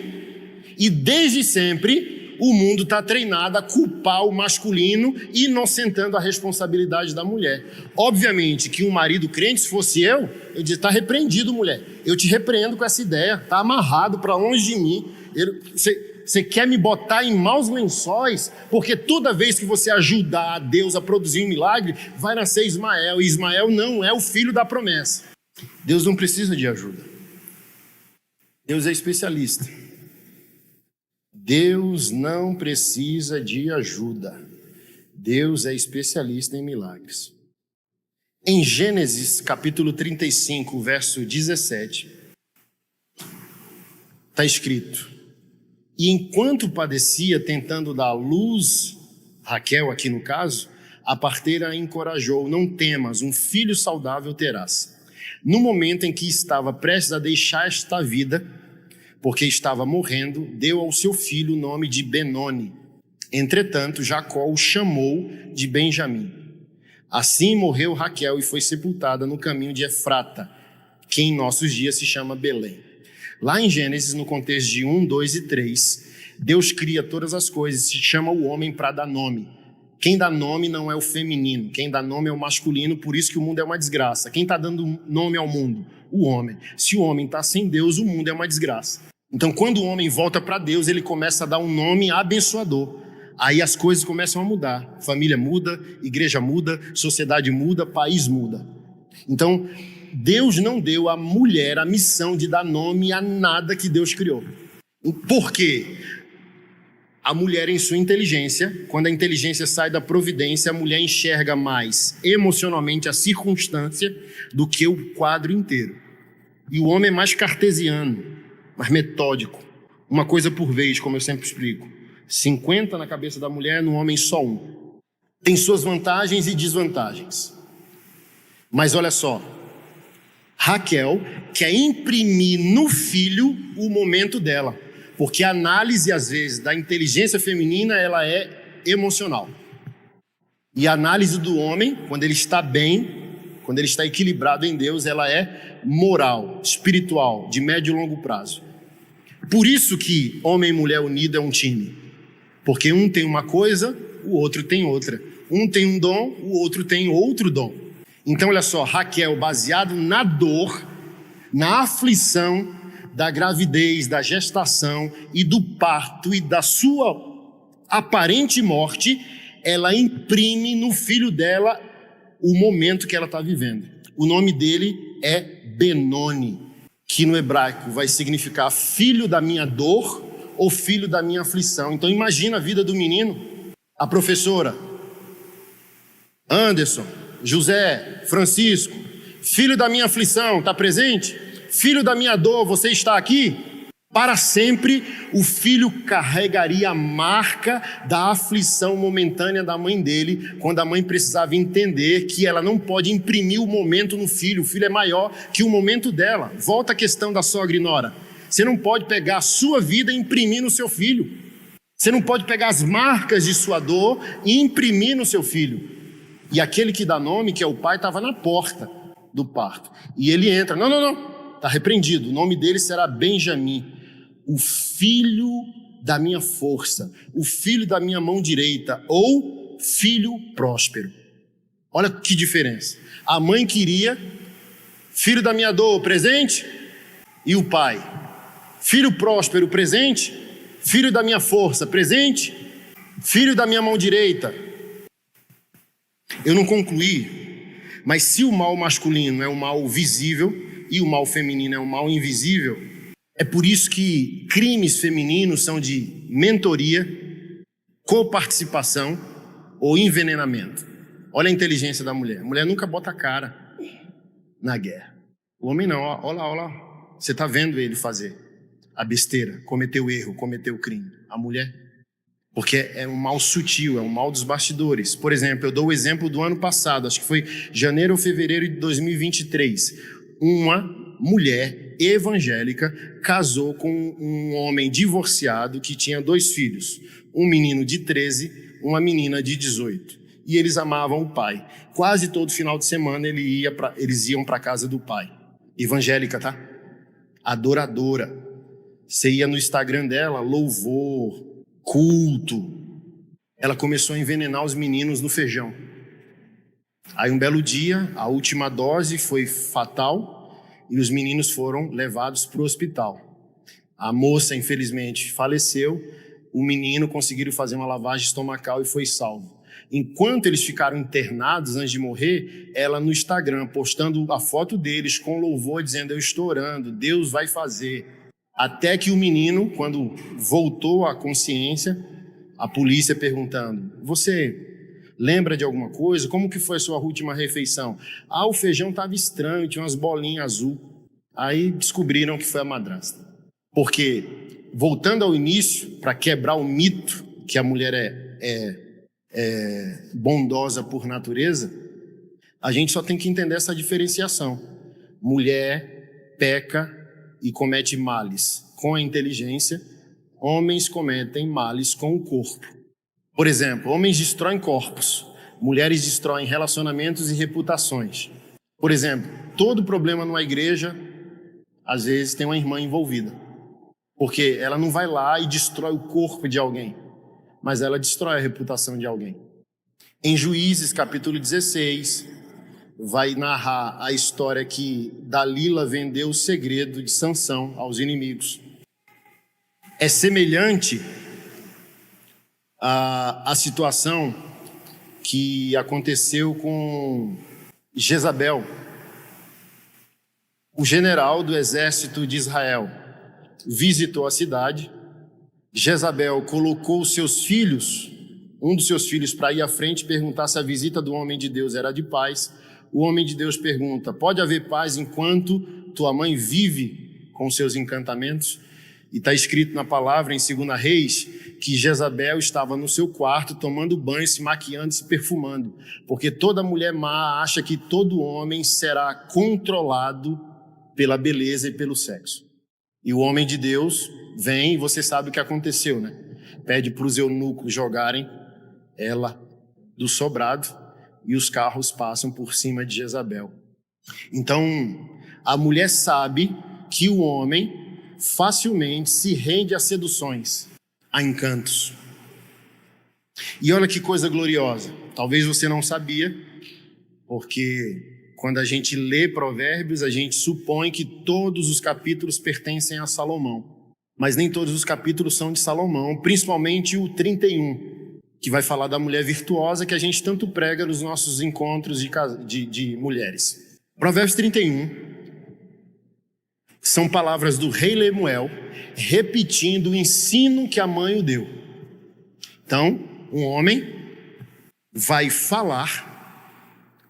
A: e desde sempre o mundo está treinado a culpar o masculino, inocentando a responsabilidade da mulher. Obviamente que um marido crente, se fosse eu dizia: está repreendido, mulher. Eu te repreendo com essa ideia, está amarrado para longe de mim. Você quer me botar em maus lençóis, porque toda vez que você ajudar a Deus a produzir um milagre, vai nascer Ismael, e Ismael não é o filho da promessa. Deus não precisa de ajuda. Deus é especialista. Deus não precisa de ajuda. Deus é especialista em milagres. Em Gênesis capítulo 35, verso 17, está escrito: e enquanto padecia tentando dar luz, Raquel aqui no caso, a parteira a encorajou: não temas, um filho saudável terás. No momento em que estava prestes a deixar esta vida, porque estava morrendo, deu ao seu filho o nome de Benoni. Entretanto, Jacó o chamou de Benjamim. Assim morreu Raquel e foi sepultada no caminho de Efrata, que em nossos dias se chama Belém. Lá em Gênesis, no contexto de 1, 2 e 3, Deus cria todas as coisas, se chama o homem para dar nome. Quem dá nome não é o feminino, quem dá nome é o masculino, por isso que o mundo é uma desgraça. Quem está dando nome ao mundo? O homem. Se o homem está sem Deus, o mundo é uma desgraça. Então, quando o homem volta para Deus, ele começa a dar um nome abençoador. Aí as coisas começam a mudar. Família muda, igreja muda, sociedade muda, país muda. Então, Deus não deu à mulher a missão de dar nome a nada que Deus criou. Por quê? A mulher, em sua inteligência, quando a inteligência sai da providência, a mulher enxerga mais emocionalmente a circunstância do que o quadro inteiro. E o homem é mais cartesiano, mais metódico, uma coisa por vez, como eu sempre explico. 50 na cabeça da mulher, no homem só um. Tem suas vantagens e desvantagens. Mas olha só, Raquel quer imprimir no filho o momento dela, porque a análise, às vezes, da inteligência feminina, ela é emocional. E a análise do homem, quando ele está bem, quando ele está equilibrado em Deus, ela é moral, espiritual, de médio e longo prazo. Por isso que homem e mulher unido é um time. Porque um tem uma coisa, o outro tem outra. Um tem um dom, o outro tem outro dom. Então olha só, Raquel, baseado na dor, na aflição da gravidez, da gestação e do parto e da sua aparente morte, ela imprime no filho dela o momento que ela está vivendo. O nome dele é Benoni, que no hebraico vai significar filho da minha dor ou filho da minha aflição. Então imagina a vida do menino. A professora: Anderson, José, Francisco, filho da minha aflição, está presente? Filho da minha dor, você está aqui? Para sempre o filho carregaria a marca da aflição momentânea da mãe dele, quando a mãe precisava entender que ela não pode imprimir o momento no filho. O filho é maior que o momento dela. Volta à questão da sogra e nora. Você não pode pegar a sua vida e imprimir no seu filho. Você não pode pegar as marcas de sua dor e imprimir no seu filho. E aquele que dá nome, que é o pai, estava na porta do parto. E ele entra: não, está repreendido. O nome dele será Benjamim, o filho da minha força, o filho da minha mão direita, ou filho próspero. Olha que diferença. A mãe queria filho da minha dor, presente, e o pai, filho próspero, presente, filho da minha força, presente, filho da minha mão direita. Eu não concluí, Mas se o mal masculino é o mal visível e o mal feminino é o mal invisível, é por isso que crimes femininos são de mentoria, coparticipação ou envenenamento. Olha a inteligência da mulher. A mulher nunca bota a cara na guerra. O homem não, olha lá. Você está vendo ele fazer a besteira, cometer o erro, cometer o crime. A mulher, porque é um mal sutil, é um mal dos bastidores. Por exemplo, eu dou o exemplo do ano passado, acho que foi janeiro ou fevereiro de 2023. Uma mulher evangélica casou com um homem divorciado que tinha 2 filhos, um menino de 13, uma menina de 18. E eles amavam o pai. Quase todo final de semana eles iam para a casa do pai. Evangélica, tá? Adoradora. Você ia no Instagram dela, louvor, culto. Ela começou a envenenar os meninos no feijão. Aí um belo dia, a última dose foi fatal e os meninos foram levados para o hospital. A moça, infelizmente, faleceu. O menino conseguiram fazer uma lavagem estomacal e foi salvo. Enquanto eles ficaram internados antes de morrer, ela no Instagram postando a foto deles com louvor, dizendo: eu estou orando, Deus vai fazer. Até que o menino, quando voltou à consciência, a polícia perguntando: você lembra de alguma coisa? Como que foi a sua última refeição? Ah, o feijão estava estranho, tinha umas bolinhas azul. Aí descobriram que foi a madrasta. Porque, voltando ao início, para quebrar o mito que a mulher é bondosa por natureza, a gente só tem que entender essa diferenciação. Mulher peca e comete males com a inteligência, homens cometem males com o corpo. Por exemplo, homens destroem corpos, mulheres destroem relacionamentos e reputações. Por exemplo, todo problema numa igreja, às vezes tem uma irmã envolvida, porque ela não vai lá e destrói o corpo de alguém, mas ela destrói a reputação de alguém. Em Juízes, capítulo 16, vai narrar a história que Dalila vendeu o segredo de Sansão aos inimigos. É semelhante à situação que aconteceu com Jezabel, o general do exército de Israel. Visitou a cidade. Jezabel colocou seus filhos, um dos seus filhos, para ir à frente e perguntar se a visita do homem de Deus era de paz. O homem de Deus pergunta: pode haver paz enquanto tua mãe vive com seus encantamentos? E está escrito na palavra em 2 Reis que Jezabel estava no seu quarto tomando banho, se maquiando, se perfumando, porque toda mulher má acha que todo homem será controlado pela beleza e pelo sexo. E o homem de Deus vem, e você sabe o que aconteceu, né? Pede para os eunucos jogarem ela do sobrado e os carros passam por cima de Jezabel. Então, a mulher sabe que o homem facilmente se rende a seduções, a encantos. E olha que coisa gloriosa. Talvez você não sabia, porque quando a gente lê Provérbios, a gente supõe que todos os capítulos pertencem a Salomão. Mas nem todos os capítulos são de Salomão, principalmente o 31, que vai falar da mulher virtuosa que a gente tanto prega nos nossos encontros de mulheres. Provérbios 31 são palavras do rei Lemuel repetindo o ensino que a mãe o deu. Então, um homem vai falar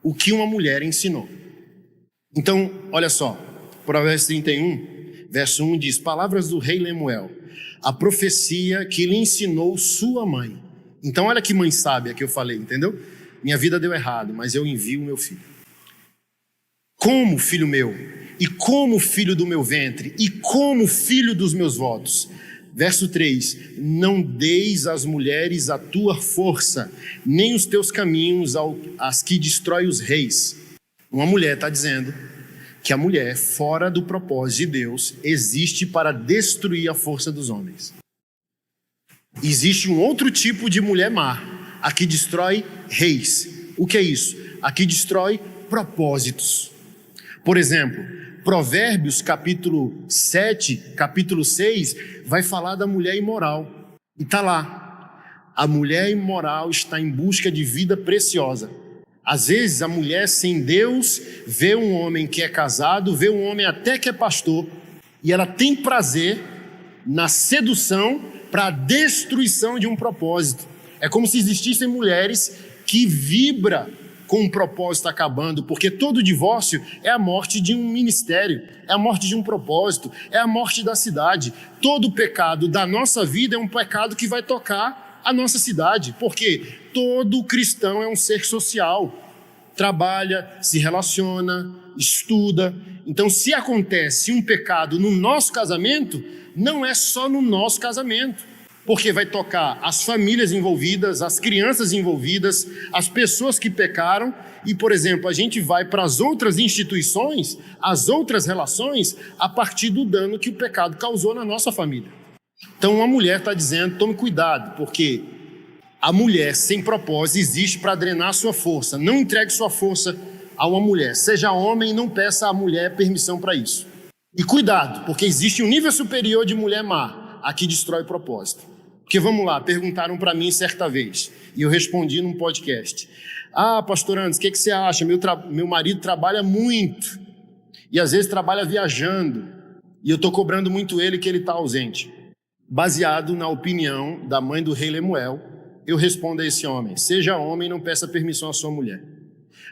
A: o que uma mulher ensinou. Então, olha só, Provérbios 31, verso 1 diz: palavras do rei Lemuel, a profecia que lhe ensinou sua mãe. Então, olha que mãe sábia que eu falei, entendeu? Minha vida deu errado, mas eu envio o meu filho. Como filho meu, e como filho do meu ventre, e como filho dos meus votos. Verso 3, não deis às mulheres a tua força, nem os teus caminhos às que destrói os reis. Uma mulher está dizendo que a mulher, fora do propósito de Deus, existe para destruir a força dos homens. Existe um outro tipo de mulher má, a que destrói reis. O que é isso? A que destrói propósitos. Por exemplo, Provérbios capítulo 7, capítulo 6, vai falar da mulher imoral. E está lá: a mulher imoral está em busca de vida preciosa, Às vezes a mulher sem Deus vê um homem que é casado, vê um homem até que é pastor, e ela tem prazer na sedução para a destruição de um propósito. É como se existissem mulheres que vibram com um propósito acabando, porque todo divórcio é a morte de um ministério, é a morte de um propósito, é a morte da cidade. Todo pecado da nossa vida é um pecado que vai tocar a nossa cidade, porque todo cristão é um ser social, trabalha, se relaciona, estuda. Então, se acontece um pecado no nosso casamento, não é só no nosso casamento, porque vai tocar as famílias envolvidas, as crianças envolvidas, as pessoas que pecaram. E, por exemplo, a gente vai para as outras instituições, as outras relações, a partir do dano que o pecado causou na nossa família. Então, uma mulher está dizendo, tome cuidado, porque a mulher sem propósito existe para drenar a sua força. Não entregue sua força a uma mulher. Seja homem, não peça à mulher permissão para isso. E cuidado, porque existe um nível superior de mulher má, a que destrói o propósito. Porque vamos lá, perguntaram para mim certa vez, e eu respondi num podcast. Pastor Anderson, o que você acha? Meu marido trabalha muito, e às vezes trabalha viajando, e eu estou cobrando muito ele que ele está ausente. Baseado na opinião da mãe do rei Lemuel, eu respondo a esse homem: seja homem, não peça permissão à sua mulher,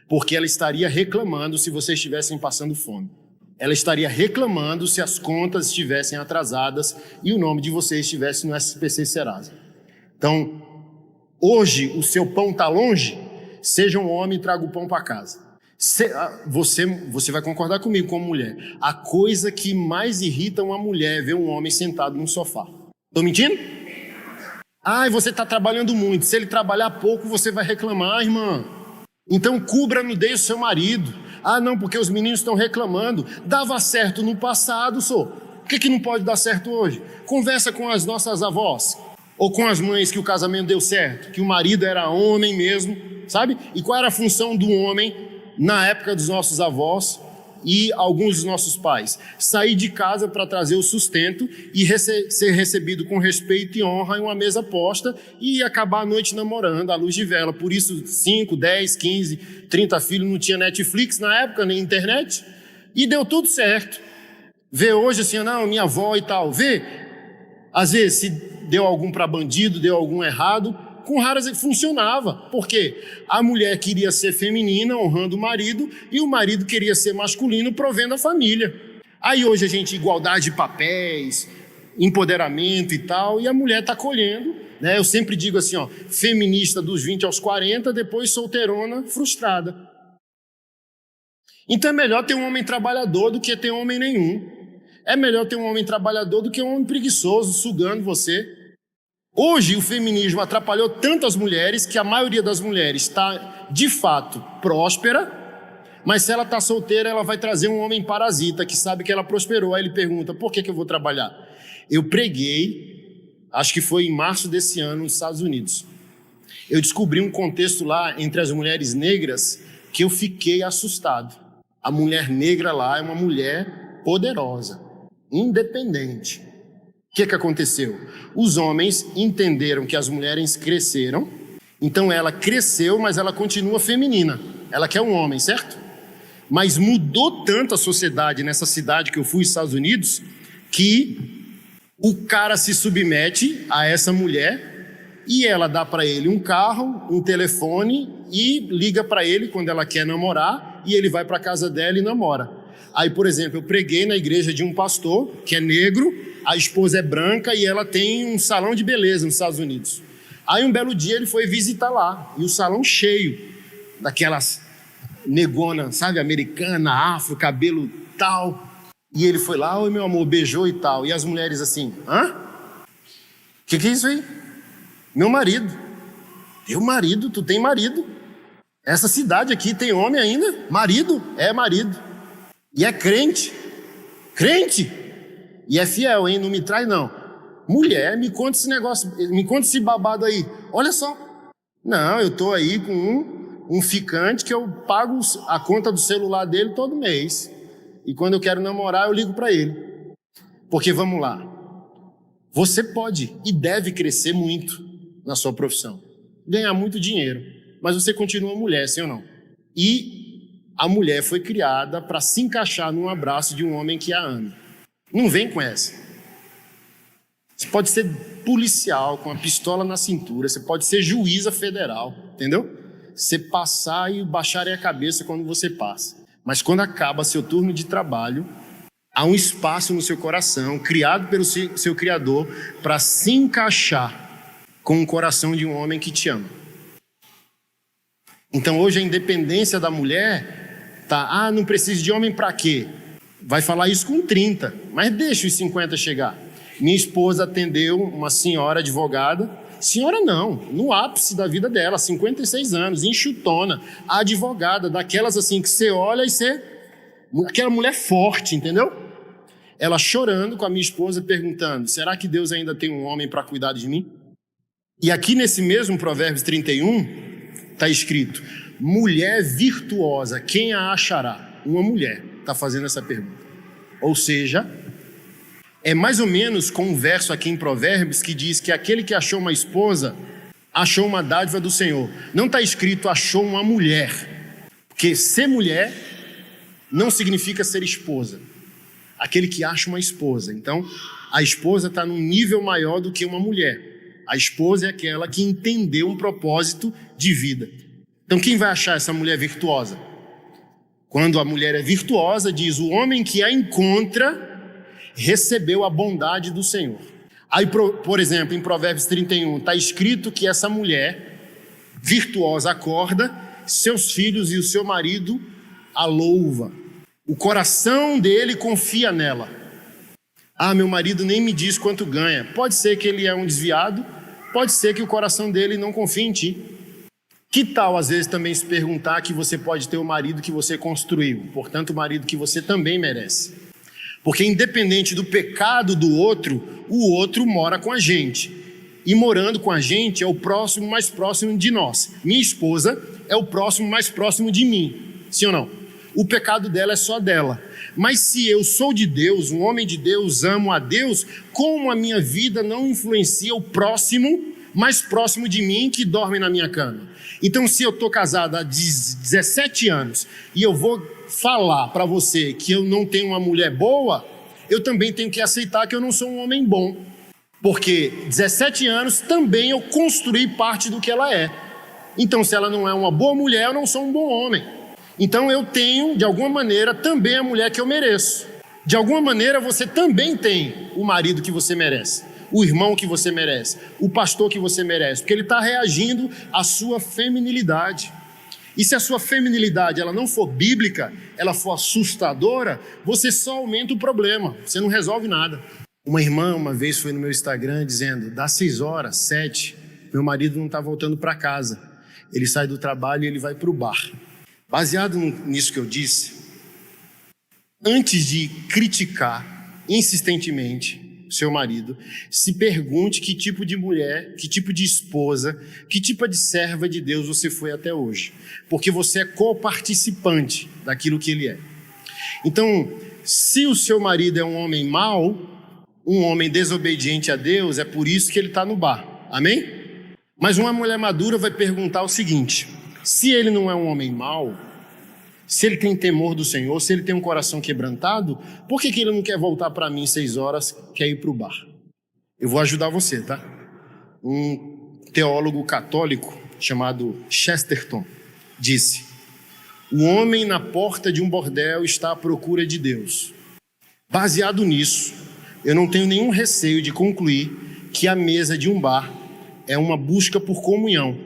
A: porque ela estaria reclamando se vocês estivessem passando fome. Ela estaria reclamando se as contas estivessem atrasadas e o nome de vocês estivesse no SPC Serasa. Então, hoje o seu pão está longe, seja um homem e traga o pão para casa. Você vai concordar comigo como mulher. A coisa que mais irrita uma mulher é ver um homem sentado num sofá. Estou mentindo? Você está trabalhando muito. Se ele trabalhar pouco, você vai reclamar, irmã. Então cubra a nudez do seu marido. Não, porque os meninos estão reclamando. Dava certo no passado, Por que não pode dar certo hoje? Conversa com as nossas avós, ou com as mães que o casamento deu certo, que o marido era homem mesmo, sabe? E qual era a função do homem na época dos nossos avós e alguns dos nossos pais? Sair de casa para trazer o sustento e ser recebido com respeito e honra em uma mesa posta e acabar a noite namorando à luz de vela. Por isso 5, 10, 15, 30 filhos, não tinha Netflix na época, nem internet, e deu tudo certo. Vê hoje assim, minha avó e tal, às vezes se deu algum para bandido, deu algum errado, com raras funcionava, porque a mulher queria ser feminina, honrando o marido, e o marido queria ser masculino, provendo a família. Aí hoje a gente, igualdade de papéis, empoderamento e tal, e a mulher está colhendo, né? Eu sempre digo assim, feminista dos 20 aos 40, depois solteirona, frustrada. Então é melhor ter um homem trabalhador do que ter homem nenhum. É melhor ter um homem trabalhador do que um homem preguiçoso, sugando você. Hoje o feminismo atrapalhou tantas mulheres que a maioria das mulheres está, de fato, próspera, mas se ela está solteira, ela vai trazer um homem parasita que sabe que ela prosperou. Aí ele pergunta, por que eu vou trabalhar? Eu preguei, acho que foi em março desse ano, nos Estados Unidos. Eu descobri um contexto lá entre as mulheres negras que eu fiquei assustado. A mulher negra lá é uma mulher poderosa, independente. O que aconteceu? Os homens entenderam que as mulheres cresceram, então ela cresceu, mas ela continua feminina. Ela quer um homem, certo? Mas mudou tanto a sociedade nessa cidade que eu fui, Estados Unidos, que o cara se submete a essa mulher e ela dá para ele um carro, um telefone e liga para ele quando ela quer namorar e ele vai para a casa dela e namora. Aí, por exemplo, eu preguei na igreja de um pastor que é negro, a esposa é branca e ela tem um salão de beleza nos Estados Unidos. Aí um belo dia ele foi visitar lá, e o salão cheio, daquelas negona, sabe, americana, afro, cabelo tal. E ele foi lá, oi meu amor, beijou e tal. E as mulheres assim, que é isso aí? Meu marido. Teu marido? Tu tem marido? Essa cidade aqui tem homem ainda? Marido? É marido. E é crente. Crente? E é fiel, hein? Não me trai, não. Mulher, me conta esse negócio, me conta esse babado aí. Olha só. Não, eu tô aí com um ficante que eu pago a conta do celular dele todo mês. E quando eu quero namorar, eu ligo para ele. Porque, vamos lá, você pode e deve crescer muito na sua profissão. Ganhar muito dinheiro. Mas você continua mulher, sim ou não? e a mulher foi criada para se encaixar num abraço de um homem que a ama. Não vem com essa. Você pode ser policial com a pistola na cintura, você pode ser juíza federal, entendeu? Você passar e baixarem a cabeça quando você passa. Mas quando acaba seu turno de trabalho, há um espaço no seu coração, criado pelo seu Criador, para se encaixar com o coração de um homem que te ama. Então hoje a independência da mulher tá, não precisa de homem para quê? Vai falar isso com 30, mas deixa os 50 chegar. Minha esposa atendeu uma senhora advogada, senhora não, no ápice da vida dela, 56 anos, enxutona, advogada, daquelas assim que você olha e você... Aquela mulher forte, entendeu? Ela chorando com a minha esposa, perguntando, será que Deus ainda tem um homem para cuidar de mim? E aqui nesse mesmo Provérbios 31, está escrito, mulher virtuosa, quem a achará? Uma mulher está fazendo essa pergunta. Ou seja, é mais ou menos com um verso aqui em Provérbios que diz que aquele que achou uma esposa, achou uma dádiva do Senhor. Não está escrito achou uma mulher, porque ser mulher não significa ser esposa. Aquele que acha uma esposa. Então, a esposa está num nível maior do que uma mulher. A esposa é aquela que entendeu um propósito de vida. Então, quem vai achar essa mulher virtuosa? Quando a mulher é virtuosa, diz, o homem que a encontra recebeu a bondade do Senhor. Aí, por exemplo, em Provérbios 31, está escrito que essa mulher virtuosa acorda, seus filhos e o seu marido a louva. O coração dele confia nela. Meu marido nem me diz quanto ganha. Pode ser que ele é um desviado, pode ser que o coração dele não confie em ti. Que tal, às vezes, também se perguntar que você pode ter o marido que você construiu, portanto, o marido que você também merece. Porque independente do pecado do outro, o outro mora com a gente. E morando com a gente é o próximo mais próximo de nós. Minha esposa é o próximo mais próximo de mim. Sim ou não? O pecado dela é só dela. Mas se eu sou de Deus, um homem de Deus, amo a Deus, como a minha vida não influencia o próximo mais próximo de mim que dorme na minha cama? Então, se eu estou casado há 17 anos e eu vou falar para você que eu não tenho uma mulher boa, eu também tenho que aceitar que eu não sou um homem bom. Porque 17 anos também eu construí parte do que ela é. Então, se ela não é uma boa mulher, eu não sou um bom homem. Então, eu tenho, de alguma maneira, também a mulher que eu mereço. De alguma maneira, você também tem o marido que você merece, o irmão que você merece, o pastor que você merece, porque ele está reagindo à sua feminilidade. E se a sua feminilidade ela não for bíblica, ela for assustadora, você só aumenta o problema, você não resolve nada. Uma irmã uma vez foi no meu Instagram dizendo, dá 6 horas, 7, meu marido não está voltando para casa, ele sai do trabalho e ele vai para o bar. Baseado nisso que eu disse, antes de criticar insistentemente seu marido, se pergunte que tipo de mulher, que tipo de esposa, que tipo de serva de Deus você foi até hoje, porque você é coparticipante daquilo que ele é. Então, se o seu marido é um homem mau, um homem desobediente a Deus, é por isso que ele está no bar, amém? Mas uma mulher madura vai perguntar o seguinte, se ele não é um homem mau, se ele tem temor do Senhor, se ele tem um coração quebrantado, por que ele não quer voltar para mim 6 horas, quer ir para o bar? Eu vou ajudar você, tá? Um teólogo católico chamado Chesterton disse, o homem na porta de um bordel está à procura de Deus. Baseado nisso, eu não tenho nenhum receio de concluir que a mesa de um bar é uma busca por comunhão,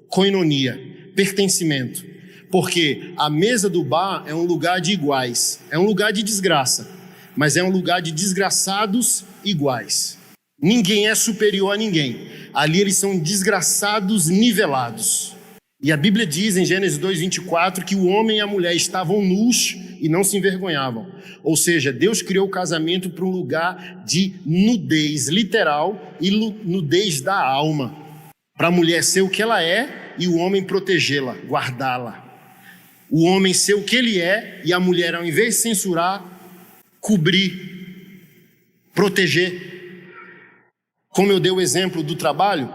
A: koinonia, pertencimento. Porque a mesa do bar é um lugar de iguais, é um lugar de desgraça, mas é um lugar de desgraçados iguais. Ninguém é superior a ninguém. Ali eles são desgraçados nivelados. E a Bíblia diz em Gênesis 2:24 que o homem e a mulher estavam nus e não se envergonhavam. Ou seja, Deus criou o casamento para um lugar de nudez literal e nudez da alma. Para a mulher ser o que ela é e o homem protegê-la, guardá-la. O homem ser o que ele é e a mulher, ao invés de censurar, cobrir, proteger. Como eu dei o exemplo do trabalho,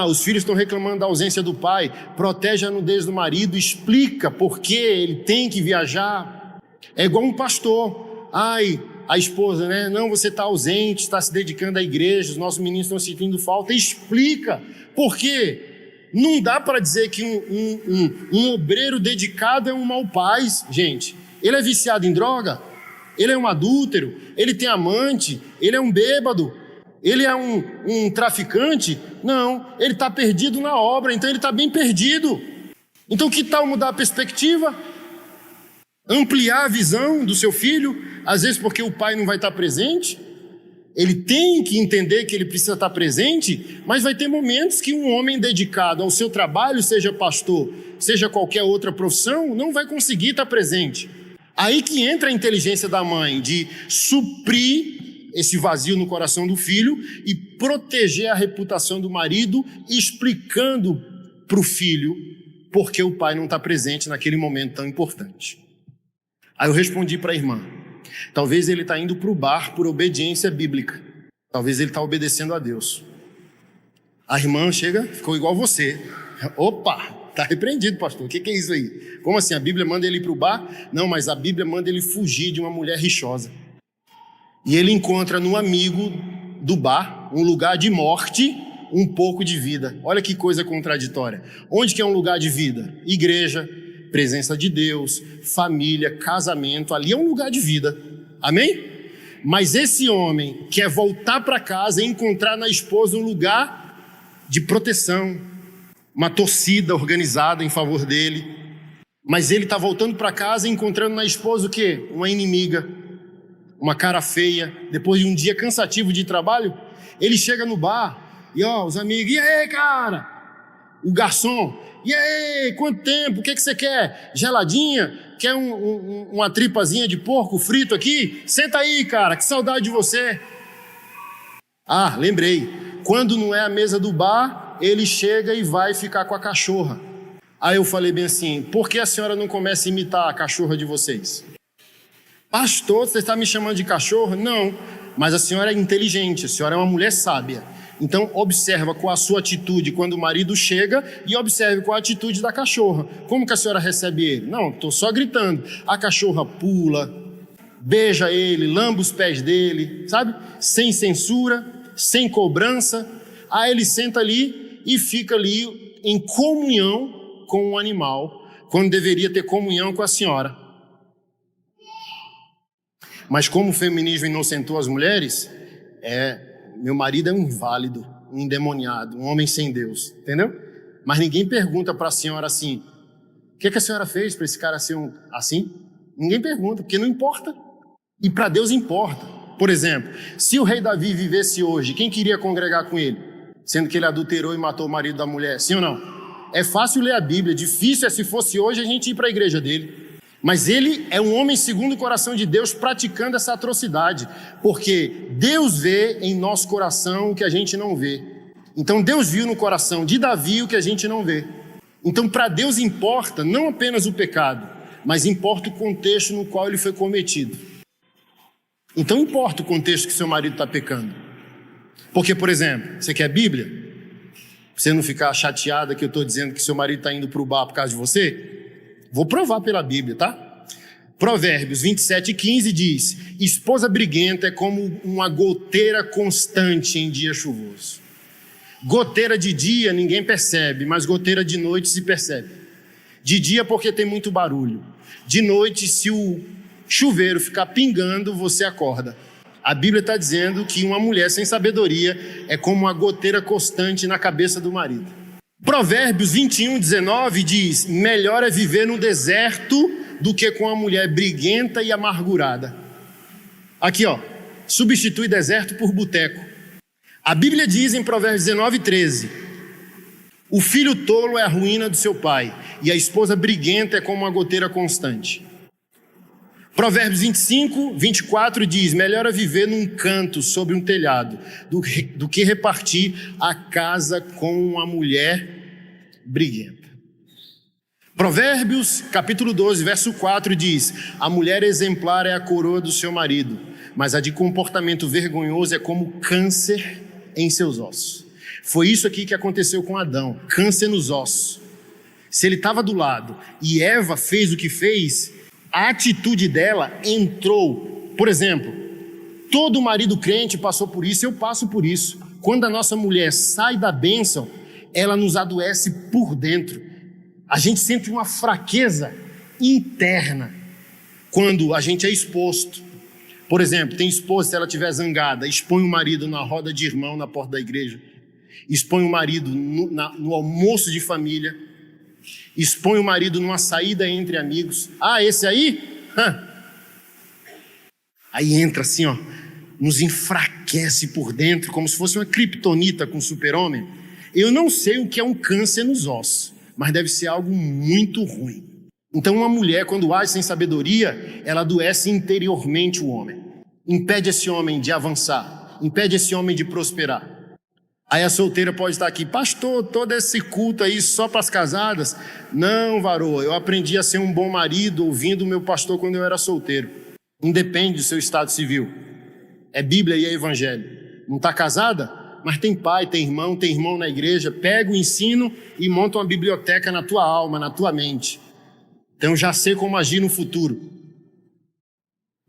A: Os filhos estão reclamando da ausência do pai. Protege a nudez do marido, explica por que ele tem que viajar. É igual um pastor. A esposa, né? Não, você está ausente, está se dedicando à igreja, os nossos meninos estão sentindo falta. Explica por quê. Não dá para dizer que um obreiro dedicado é um mau pai, gente. Ele é viciado em droga, ele é um adúltero, ele tem amante, ele é um bêbado, ele é um traficante. Não, ele está perdido na obra, então ele está bem perdido. Então que tal mudar a perspectiva? Ampliar a visão do seu filho, às vezes porque o pai não vai estar presente. Ele tem que entender que ele precisa estar presente, mas vai ter momentos que um homem dedicado ao seu trabalho, seja pastor, seja qualquer outra profissão, não vai conseguir estar presente. Aí que entra a inteligência da mãe de suprir esse vazio no coração do filho e proteger a reputação do marido, explicando para o filho por que o pai não está presente naquele momento tão importante. Aí eu respondi para a irmã: talvez ele está indo para o bar por obediência bíblica. Talvez ele está obedecendo a Deus. A irmã chega, ficou igual você. Opa, está repreendido, pastor. O que é isso aí? Como assim? A Bíblia manda ele ir para o bar? Não, mas a Bíblia manda ele fugir de uma mulher rixosa. E ele encontra no amigo do bar um lugar de morte, um pouco de vida. Olha que coisa contraditória. Onde que é um lugar de vida? Igreja, presença de Deus, família, casamento. Ali é um lugar de vida. Amém? Mas esse homem quer voltar para casa e encontrar na esposa um lugar de proteção, uma torcida organizada em favor dele. Mas ele está voltando para casa e encontrando na esposa o quê? Uma inimiga, uma cara feia. Depois de um dia cansativo de trabalho, ele chega no bar e os amigos: e aí, cara? O garçom: e aí, quanto tempo? O que você quer? Geladinha? Quer uma tripazinha de porco frito aqui? Senta aí, cara, que saudade de você. Lembrei. Quando não é a mesa do bar, ele chega e vai ficar com a cachorra. Aí eu falei bem assim: por que a senhora não começa a imitar a cachorra de vocês? Pastor, você está me chamando de cachorra? Não, mas a senhora é inteligente, a senhora é uma mulher sábia. Então observa com a sua atitude quando o marido chega e observe com a atitude da cachorra. Como que a senhora recebe ele? Não, estou só gritando. A cachorra pula, beija ele, lamba os pés dele, sabe? Sem censura, sem cobrança. Aí ele senta ali e fica ali em comunhão com o animal, quando deveria ter comunhão com a senhora. Mas como o feminismo inocentou as mulheres, meu marido é um inválido, um endemoniado, um homem sem Deus, entendeu? Mas ninguém pergunta para a senhora assim: o que a senhora fez para esse cara ser assim? Ninguém pergunta, porque não importa. E para Deus importa. Por exemplo, se o rei Davi vivesse hoje, quem queria congregar com ele? Sendo que ele adulterou e matou o marido da mulher, sim ou não? É fácil ler a Bíblia, difícil é se fosse hoje a gente ir para a igreja dele. Mas ele é um homem segundo o coração de Deus praticando essa atrocidade, porque Deus vê em nosso coração o que a gente não vê. Então Deus viu no coração de Davi o que a gente não vê. Então para Deus importa não apenas o pecado, mas importa o contexto no qual ele foi cometido. Então importa o contexto que seu marido está pecando. Porque, por exemplo, você quer Bíblia? Pra você não ficar chateada que eu estou dizendo que seu marido está indo para o bar por causa de você? Vou provar pela Bíblia, tá? Provérbios 27:15 diz: esposa briguenta é como uma goteira constante em dia chuvoso. Goteira de dia ninguém percebe, mas goteira de noite se percebe. De dia porque tem muito barulho. De noite, se o chuveiro ficar pingando, você acorda. A Bíblia está dizendo que uma mulher sem sabedoria é como uma goteira constante na cabeça do marido. Provérbios 21:19 diz: melhor é viver no deserto do que com a mulher briguenta e amargurada. Aqui, substitui deserto por boteco. A Bíblia diz em Provérbios 19:13: o filho tolo é a ruína do seu pai, e a esposa briguenta é como uma goteira constante. Provérbios 25:24 diz: melhor é viver num canto sobre um telhado do que repartir a casa com uma mulher briguenta. Provérbios capítulo 12, verso 4 diz: a mulher exemplar é a coroa do seu marido, mas a de comportamento vergonhoso é como câncer em seus ossos. Foi isso aqui que aconteceu com Adão, câncer nos ossos. Se ele estava do lado e Eva fez o que fez, a atitude dela entrou. Por exemplo, todo marido crente passou por isso, eu passo por isso. Quando a nossa mulher sai da bênção, ela nos adoece por dentro. A gente sente uma fraqueza interna quando a gente é exposto. Por exemplo, tem esposa, se ela estiver zangada, expõe o marido na roda de irmão na porta da igreja, expõe o marido no almoço de família, expõe o marido numa saída entre amigos. Ah, esse aí? Aí entra assim, ó, nos enfraquece por dentro, como se fosse uma criptonita com super-homem. Eu não sei o que é um câncer nos ossos, mas deve ser algo muito ruim. Então uma mulher, quando age sem sabedoria, ela adoece interiormente o homem. Impede esse homem de avançar, impede esse homem de prosperar. Aí a solteira pode estar aqui: pastor, todo esse culto aí só para as casadas? Não, varoa, eu aprendi a ser um bom marido ouvindo o meu pastor quando eu era solteiro. Independe do seu estado civil. É Bíblia e é Evangelho. Não está casada? Mas tem pai, tem irmão na igreja. Pega o ensino e monta uma biblioteca na tua alma, na tua mente. Então já sei como agir no futuro.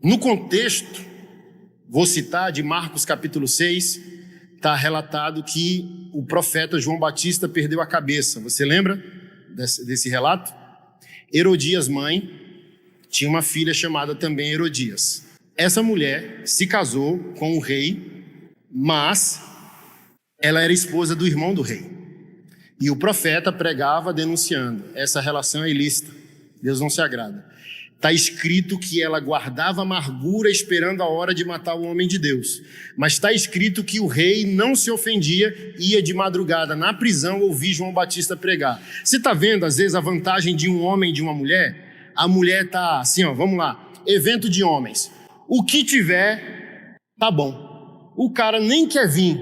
A: No contexto, vou citar de Marcos capítulo 6, está relatado que o profeta João Batista perdeu a cabeça. Você lembra desse relato? Herodias, mãe, tinha uma filha chamada também Herodias. Essa mulher se casou com o rei, mas ela era esposa do irmão do rei. E o profeta pregava denunciando: essa relação é ilícita, Deus não se agrada. Está escrito que ela guardava amargura esperando a hora de matar o homem de Deus. Mas está escrito que o rei não se ofendia, ia de madrugada na prisão ouvir João Batista pregar. Você está vendo, às vezes, a vantagem de um homem e de uma mulher? A mulher está assim, ó, vamos lá, evento de homens. O que tiver, tá bom. O cara nem quer vir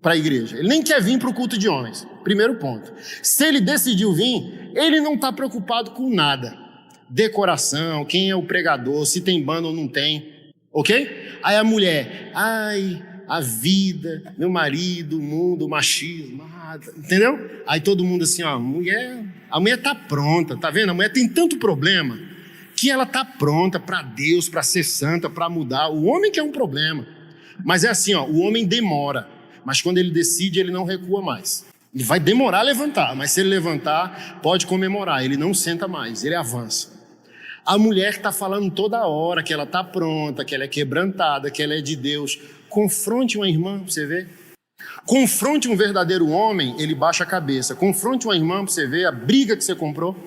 A: para a igreja, ele nem quer vir para o culto de homens. Primeiro ponto. Se ele decidiu vir, ele não está preocupado com nada. Decoração, quem é o pregador, se tem banda ou não tem, ok? Aí a mulher: ai, a vida, meu marido, o mundo, o machismo, entendeu? Aí todo mundo assim, ó, a mulher tá pronta, tá vendo? A mulher tem tanto problema que ela tá pronta para Deus, para ser santa, para mudar. O homem que é um problema, mas é assim, ó, o homem demora, mas quando ele decide, ele não recua mais. Ele vai demorar a levantar, mas se ele levantar, pode comemorar, ele não senta mais, ele avança. A mulher está falando toda hora que ela está pronta, que ela é quebrantada, que ela é de Deus. Confronte uma irmã para você ver. Confronte um verdadeiro homem, ele baixa a cabeça. Confronte uma irmã para você ver a briga que você comprou.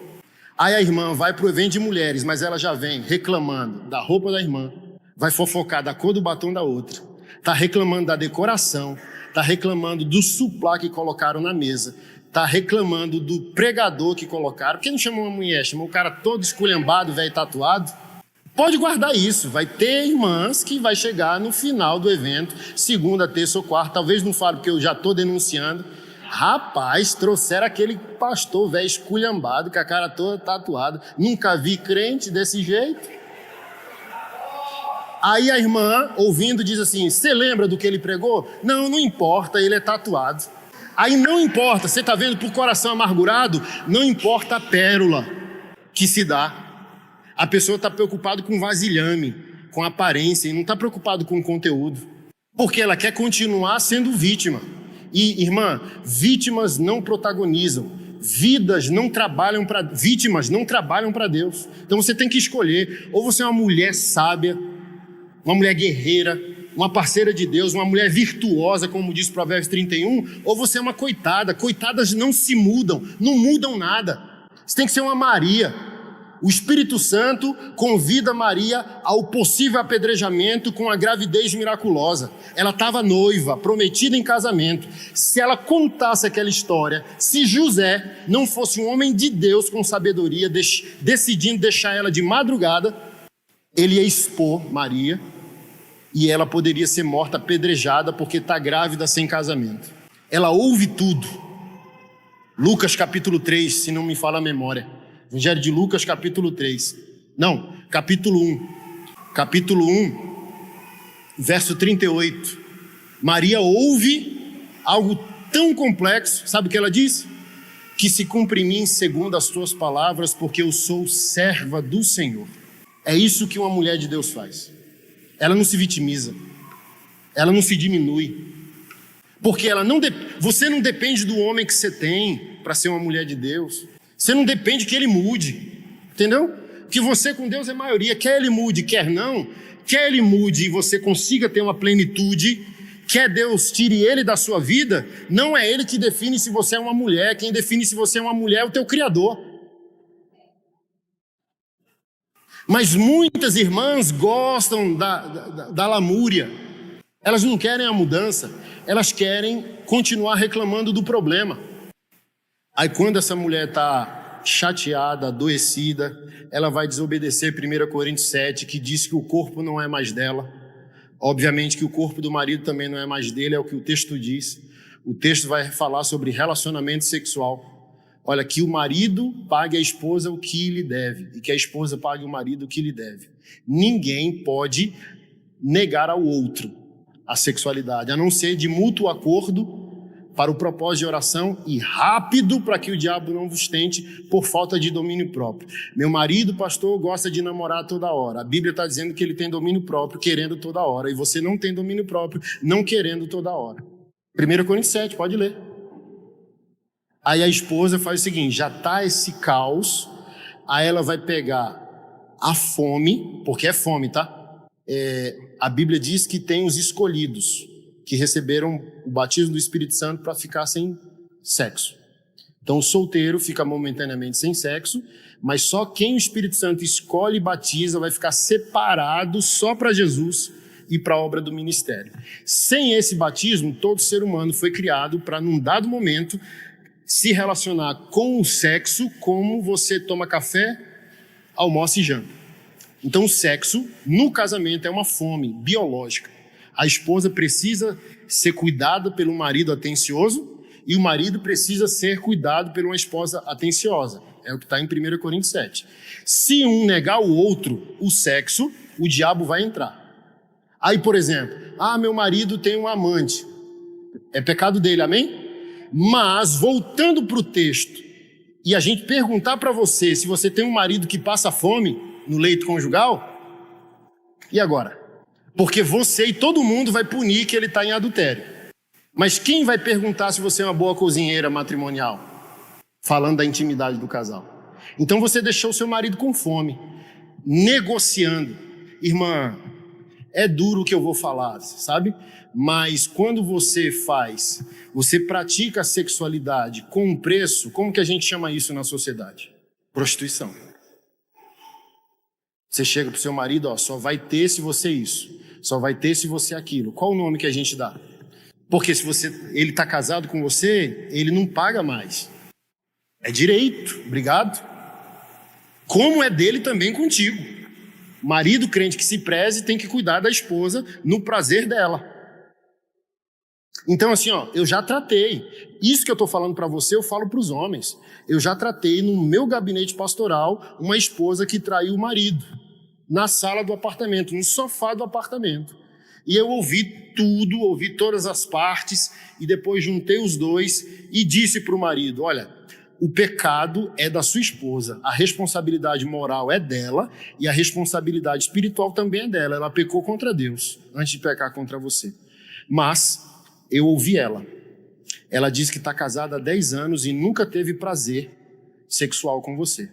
A: Aí a irmã vai para o evento de mulheres, mas ela já vem reclamando da roupa da irmã, vai fofocar da cor do batom da outra, está reclamando da decoração, está reclamando do suplá que colocaram na mesa, está reclamando do pregador que colocaram. Por que não chamou uma mulher? Chamou o cara todo esculhambado, velho, tatuado? Pode guardar isso. Vai ter irmãs que vai chegar no final do evento, segunda, terça ou quarta. Talvez não fale porque eu já estou denunciando. Rapaz, trouxeram aquele pastor velho esculhambado, com a cara toda tatuada. Nunca vi crente desse jeito. Aí a irmã, ouvindo, diz assim: você lembra do que ele pregou? Não, não importa, ele é tatuado. Aí não importa, você está vendo, por coração amargurado, não importa a pérola que se dá. A pessoa está preocupada com vasilhame, com aparência, e não está preocupada com o conteúdo. Porque ela quer continuar sendo vítima. E, irmã, vítimas não protagonizam. Vítimas não trabalham para Deus. Então você tem que escolher: ou você é uma mulher sábia, uma mulher guerreira, uma parceira de Deus, uma mulher virtuosa, como diz Provérbios 31, ou você é uma coitada. Coitadas não se mudam, não mudam nada. Você tem que ser uma Maria. O Espírito Santo convida Maria ao possível apedrejamento com a gravidez miraculosa. Ela estava noiva, prometida em casamento. Se ela contasse aquela história, se José não fosse um homem de Deus com sabedoria, decidindo deixar ela de madrugada, ele ia expor Maria e ela poderia ser morta apedrejada porque está grávida sem casamento. Ela ouve tudo. Lucas capítulo 3, se não me falha a memória. Evangelho de Lucas capítulo 3. Não, capítulo 1. Capítulo 1, verso 38. Maria ouve algo tão complexo, sabe o que ela diz? Que se cumpra em mim segundo as tuas palavras, porque eu sou serva do Senhor. É isso que uma mulher de Deus faz. Ela não se vitimiza, ela não se diminui, porque você não depende do homem que você tem para ser uma mulher de Deus. Você não depende que ele mude, entendeu? Que você com Deus é maioria, quer ele mude, quer não, quer ele mude e você consiga ter uma plenitude, quer Deus tire ele da sua vida, não é ele que define se você é uma mulher, quem define se você é uma mulher é o teu Criador. Mas muitas irmãs gostam da lamúria, elas não querem a mudança, elas querem continuar reclamando do problema. Aí quando essa mulher está chateada, adoecida, ela vai desobedecer 1 Coríntios 7, que diz que o corpo não é mais dela. Obviamente que o corpo do marido também não é mais dele, é o que o texto diz. O texto vai falar sobre relacionamento sexual. Olha, que o marido pague à esposa o que lhe deve e que a esposa pague ao marido o que lhe deve. Ninguém pode negar ao outro a sexualidade, a não ser de mútuo acordo para o propósito de oração e rápido para que o diabo não vos tente por falta de domínio próprio. Meu marido, pastor, gosta de namorar toda hora. A Bíblia está dizendo que ele tem domínio próprio, querendo toda hora, e você não tem domínio próprio, não querendo toda hora. 1 Coríntios 7, pode ler. Aí a esposa faz o seguinte, já está esse caos, aí ela vai pegar a fome, porque é fome, tá? A Bíblia diz que tem os escolhidos, que receberam o batismo do Espírito Santo para ficar sem sexo. Então o solteiro fica momentaneamente sem sexo, mas só quem o Espírito Santo escolhe e batiza vai ficar separado só para Jesus e para a obra do ministério. Sem esse batismo, todo ser humano foi criado para, num dado momento, se relacionar com o sexo como você toma café, almoça e janta. Então o sexo no casamento é uma fome biológica. A esposa precisa ser cuidada pelo marido atencioso e o marido precisa ser cuidado por uma esposa atenciosa. É o que está em 1 Coríntios 7. Se um negar o outro o sexo, o diabo vai entrar. Aí, por exemplo, meu marido tem um amante. É pecado dele, amém? Mas, voltando para o texto, e a gente perguntar para você se você tem um marido que passa fome no leito conjugal, e agora? Porque você e todo mundo vai punir que ele está em adultério. Mas quem vai perguntar se você é uma boa cozinheira matrimonial? Falando da intimidade do casal. Então você deixou o seu marido com fome, negociando. Irmã, é duro o que eu vou falar, sabe? Mas quando você pratica a sexualidade com um preço, como que a gente chama isso na sociedade? Prostituição. Você chega para o seu marido, só vai ter se você isso, só vai ter se você aquilo. Qual o nome que a gente dá? Porque se ele está casado com você, ele não paga mais. É direito, obrigado. Como é dele também contigo. Marido crente que se preze tem que cuidar da esposa no prazer dela. Então assim, eu já tratei. Isso que eu estou falando para você, eu falo para os homens. Eu já tratei no meu gabinete pastoral uma esposa que traiu o marido. Na sala do apartamento, no sofá do apartamento. E eu ouvi tudo, ouvi todas as partes, e depois juntei os dois e disse para o marido, olha, o pecado é da sua esposa, a responsabilidade moral é dela, e a responsabilidade espiritual também é dela, ela pecou contra Deus, antes de pecar contra você. Mas, eu ouvi ela disse que está casada há 10 anos e nunca teve prazer sexual com você.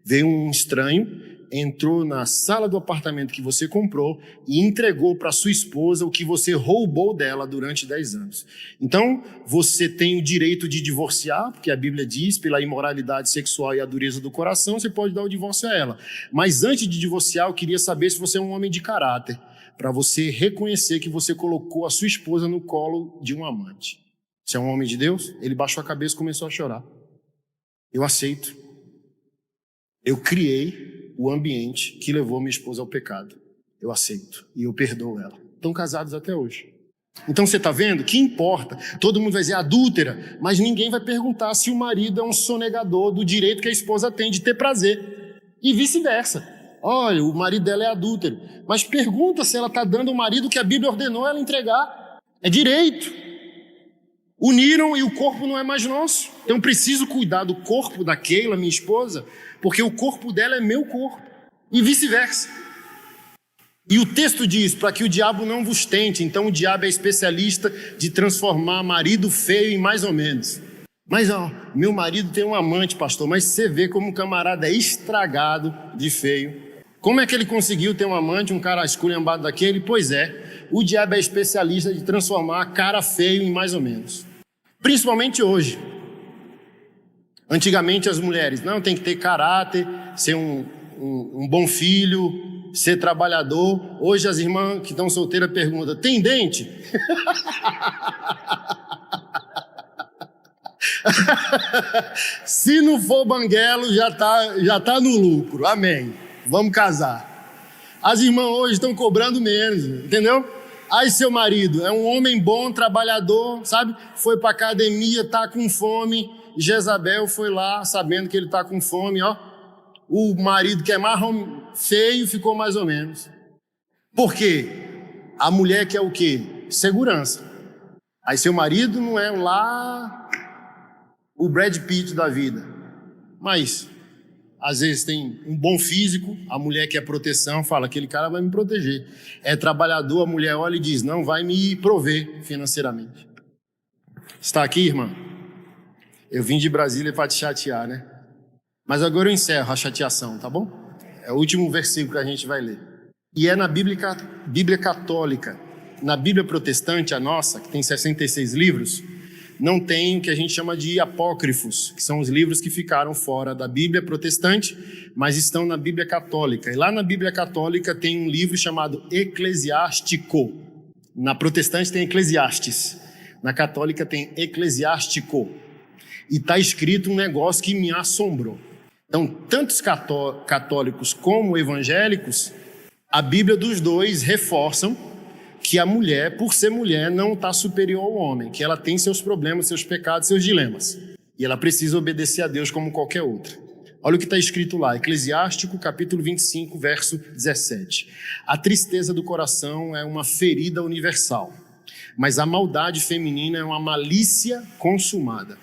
A: Veio um estranho, entrou na sala do apartamento que você comprou e entregou para sua esposa o que você roubou dela durante 10 anos. Então, você tem o direito de divorciar, porque a Bíblia diz, pela imoralidade sexual e a dureza do coração, você pode dar o divórcio a ela. Mas antes de divorciar, eu queria saber se você é um homem de caráter, para você reconhecer que você colocou a sua esposa no colo de um amante. Você é um homem de Deus? Ele baixou a cabeça e começou a chorar. Eu aceito. Eu criei o ambiente que levou minha esposa ao pecado. Eu aceito e eu perdoo ela. Estão casados até hoje. Então você está vendo? Que importa? Todo mundo vai dizer adúltera, mas ninguém vai perguntar se o marido é um sonegador do direito que a esposa tem de ter prazer. E vice-versa. Olha, o marido dela é adúltero. Mas pergunta se ela está dando ao marido que a Bíblia ordenou ela entregar. É direito. Uniram e o corpo não é mais nosso. Então eu preciso cuidar do corpo da Keila, minha esposa, porque o corpo dela é meu corpo. E vice-versa. E o texto diz, para que o diabo não vos tente. Então o diabo é especialista de transformar marido feio em mais ou menos. Mas meu marido tem um amante, pastor, mas você vê como o camarada é estragado de feio. Como é que ele conseguiu ter um amante, um cara esculhambado daquele? Pois é, o diabo é especialista de transformar cara feio em mais ou menos. Principalmente hoje. Antigamente as mulheres, não, tem que ter caráter, ser um bom filho, ser trabalhador. Hoje as irmãs que estão solteiras perguntam, tem dente? Se não for banguelo, já tá no lucro, amém, vamos casar. As irmãs hoje estão cobrando menos, entendeu? Aí seu marido é um homem bom, trabalhador, sabe? Foi para academia, tá com fome. Jezabel foi lá, sabendo que ele tá com fome, ó. O marido que é mais feio ficou mais ou menos. Por quê? A mulher quer o quê? Segurança. Aí seu marido não é lá o Brad Pitt da vida, mas às vezes tem um bom físico, a mulher quer proteção, fala, aquele cara vai me proteger. É trabalhador, a mulher olha e diz, não, vai me prover financeiramente. Está aqui, irmã? Eu vim de Brasília para te chatear, né? Mas agora eu encerro a chateação, tá bom? É o último versículo que a gente vai ler. E é na Bíblia católica. Na Bíblia protestante, a nossa, que tem 66 livros, não tem o que a gente chama de apócrifos, que são os livros que ficaram fora da Bíblia protestante, mas estão na Bíblia católica. E lá na Bíblia católica tem um livro chamado Eclesiástico. Na protestante tem Eclesiastes, na católica tem Eclesiástico. E está escrito um negócio que me assombrou. Então, tantos católicos como evangélicos, a Bíblia dos dois reforçam que a mulher, por ser mulher, não está superior ao homem, que ela tem seus problemas, seus pecados, seus dilemas. E ela precisa obedecer a Deus como qualquer outra. Olha o que está escrito lá, Eclesiástico, capítulo 25, verso 17. A tristeza do coração é uma ferida universal, mas a maldade feminina é uma malícia consumada.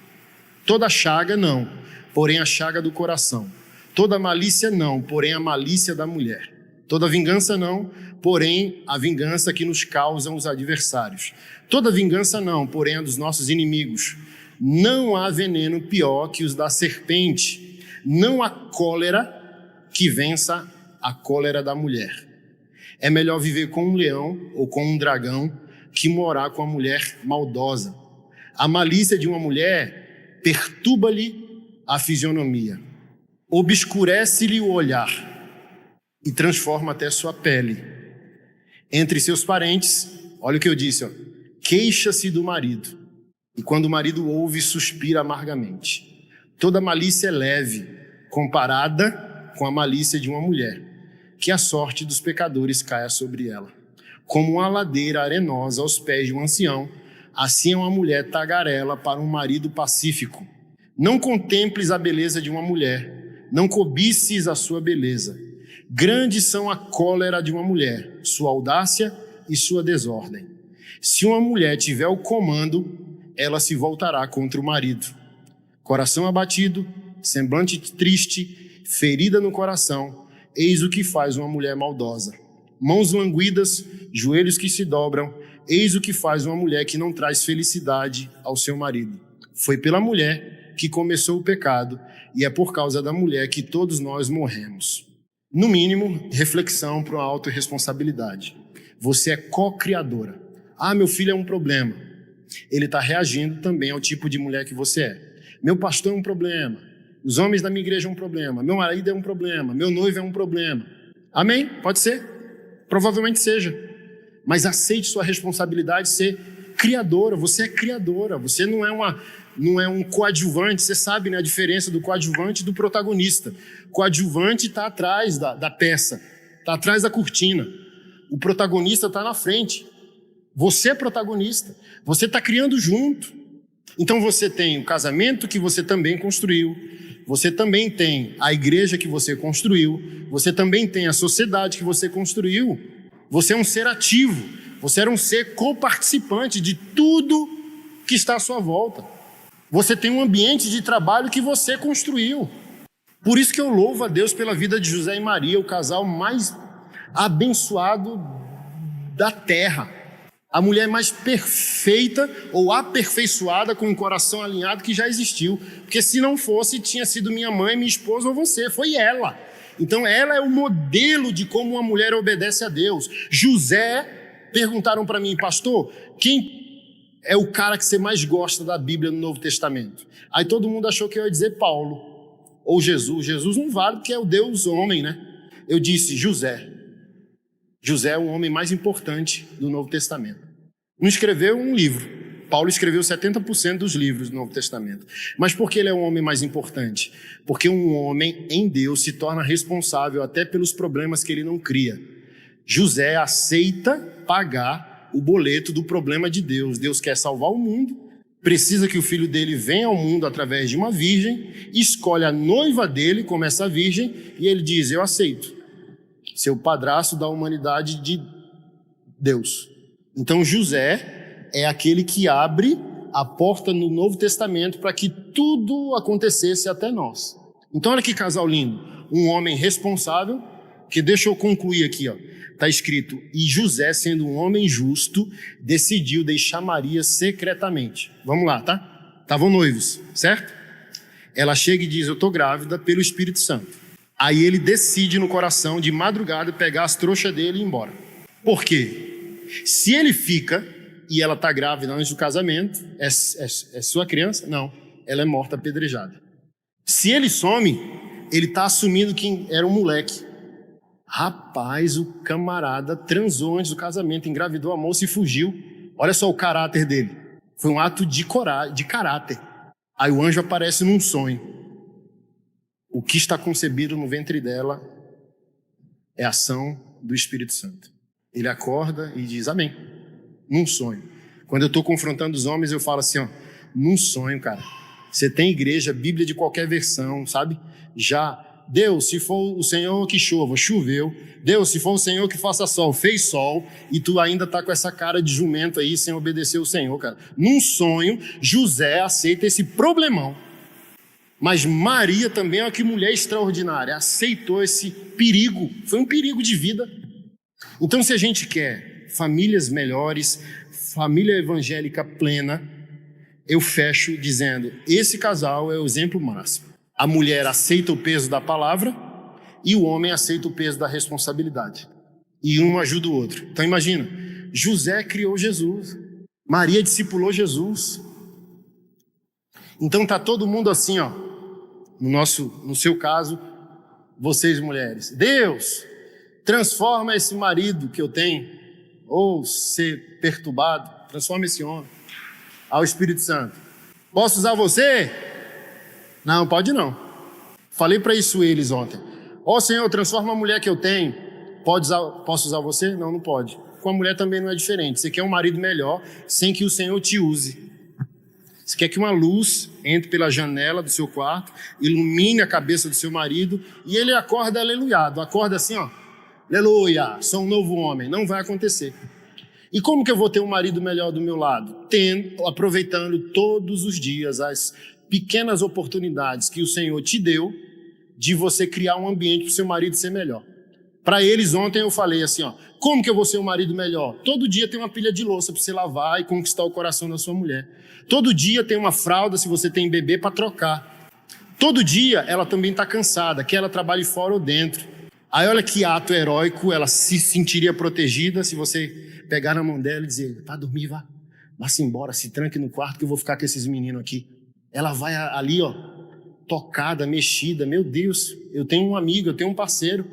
A: Toda chaga não, porém a chaga do coração. Toda malícia não, porém a malícia da mulher. Toda vingança não, porém a vingança que nos causam os adversários. Toda vingança não, porém a dos nossos inimigos. Não há veneno pior que os da serpente. Não há cólera que vença a cólera da mulher. É melhor viver com um leão ou com um dragão que morar com a mulher maldosa. A malícia de uma mulher perturba-lhe a fisionomia, obscurece-lhe o olhar e transforma até sua pele. Entre seus parentes, olha o que eu disse, queixa-se do marido, e quando o marido ouve, suspira amargamente. Toda malícia é leve, comparada com a malícia de uma mulher, que a sorte dos pecadores caia sobre ela. Como uma ladeira arenosa aos pés de um ancião, assim é uma mulher tagarela para um marido pacífico. Não contemples a beleza de uma mulher, não cobices a sua beleza. Grandes são a cólera de uma mulher, sua audácia e sua desordem. Se uma mulher tiver o comando, ela se voltará contra o marido. Coração abatido, semblante triste, ferida no coração, eis o que faz uma mulher maldosa. Mãos languidas, joelhos que se dobram, eis o que faz uma mulher que não traz felicidade ao seu marido. Foi pela mulher que começou o pecado, e é por causa da mulher que todos nós morremos. No mínimo, reflexão para uma autorresponsabilidade. Você é co-criadora. Meu filho é um problema. Ele está reagindo também ao tipo de mulher que você é. Meu pastor é um problema. Os homens da minha igreja é um problema. Meu marido é um problema. Meu noivo é um problema. Amém? Pode ser? Provavelmente seja. Mas aceite sua responsabilidade de ser criadora. Você é criadora. Você não é um coadjuvante. Você sabe, né, a diferença do coadjuvante e do protagonista. Coadjuvante está atrás da peça, está atrás da cortina. O protagonista está na frente. Você é protagonista. Você está criando junto. Então você tem o casamento que você também construiu. Você também tem a igreja que você construiu. Você também tem a sociedade que você construiu. Você é um ser ativo. Você era um ser coparticipante de tudo que está à sua volta. Você tem um ambiente de trabalho que você construiu. Por isso que eu louvo a Deus pela vida de José e Maria, o casal mais abençoado da terra. A mulher mais perfeita ou aperfeiçoada com o coração alinhado que já existiu. Porque se não fosse, tinha sido minha mãe, minha esposa ou você. Foi ela. Então ela é o modelo de como uma mulher obedece a Deus. José, perguntaram para mim, pastor, quem é o cara que você mais gosta da Bíblia no Novo Testamento? Aí todo mundo achou que eu ia dizer Paulo ou Jesus. Jesus não vale porque é o Deus homem, né? Eu disse José. José é o homem mais importante do Novo Testamento. Não escreveu um livro. Paulo escreveu 70% dos livros do Novo Testamento. Mas por que ele é o homem mais importante? Porque um homem em Deus se torna responsável até pelos problemas que ele não cria. José aceita pagar o boleto do problema de Deus. Deus quer salvar o mundo, precisa que o filho dele venha ao mundo através de uma virgem, escolhe a noiva dele como essa virgem e ele diz, eu aceito ser o padrasto da humanidade de Deus. Então José é aquele que abre a porta no Novo Testamento para que tudo acontecesse até nós. Então olha que casal lindo, um homem responsável, que deixa eu concluir aqui, está escrito, e José, sendo um homem justo, decidiu deixar Maria secretamente. Vamos lá, tá? Estavam noivos, certo? Ela chega e diz, eu estou grávida pelo Espírito Santo. Aí ele decide no coração, de madrugada, pegar as trouxas dele e ir embora. Por quê? Se ele fica e ela está grávida antes do casamento, é sua criança? Não, ela é morta apedrejada. Se ele some, ele está assumindo que era um moleque. Rapaz, o camarada transou antes do casamento, engravidou a moça e fugiu. Olha só o caráter dele. Foi um ato de caráter. Aí o anjo aparece num sonho. O que está concebido no ventre dela é a ação do Espírito Santo. Ele acorda e diz amém, num sonho. Quando eu estou confrontando os homens, eu falo assim, num sonho, cara. Você tem igreja, Bíblia de qualquer versão, sabe? Já, Deus, se for o Senhor que chova, choveu. Deus, se for o Senhor que faça sol, fez sol. E tu ainda está com essa cara de jumento aí, sem obedecer o Senhor, cara. Num sonho, José aceita esse problemão. Mas Maria também é uma mulher extraordinária, aceitou esse perigo, foi um perigo de vida. Então se a gente quer famílias melhores, família evangélica plena, eu fecho dizendo, esse casal é o exemplo máximo. A mulher aceita o peso da palavra e o homem aceita o peso da responsabilidade. E um ajuda o outro. Então imagina, José criou Jesus, Maria discipulou Jesus. Então está todo mundo assim, no seu caso, vocês mulheres. Deus, transforma esse marido que eu tenho, ou ser perturbado, transforma esse homem. Ao Espírito Santo. Posso usar você? Não, pode não. Falei para isso eles ontem. Senhor, transforma a mulher que eu tenho. Posso usar você? Não, não pode. Com a mulher também não é diferente. Você quer um marido melhor, sem que o Senhor te use. Você quer que uma luz entre pela janela do seu quarto, ilumine a cabeça do seu marido, e ele acorda aleluiado, acorda assim, aleluia, sou um novo homem. Não vai acontecer. E como que eu vou ter um marido melhor do meu lado? Aproveitando todos os dias as pequenas oportunidades que o Senhor te deu de você criar um ambiente para o seu marido ser melhor. Para eles ontem eu falei assim, como que eu vou ser um marido melhor? Todo dia tem uma pilha de louça para você lavar e conquistar o coração da sua mulher. Todo dia tem uma fralda, se você tem bebê, para trocar. Todo dia ela também está cansada, quer ela trabalhe fora ou dentro. Aí olha que ato heróico, ela se sentiria protegida se você pegar na mão dela e dizer, vai dormir, vá-se embora, se tranque no quarto que eu vou ficar com esses meninos aqui. Ela vai ali, tocada, mexida, meu Deus, eu tenho um amigo, eu tenho um parceiro.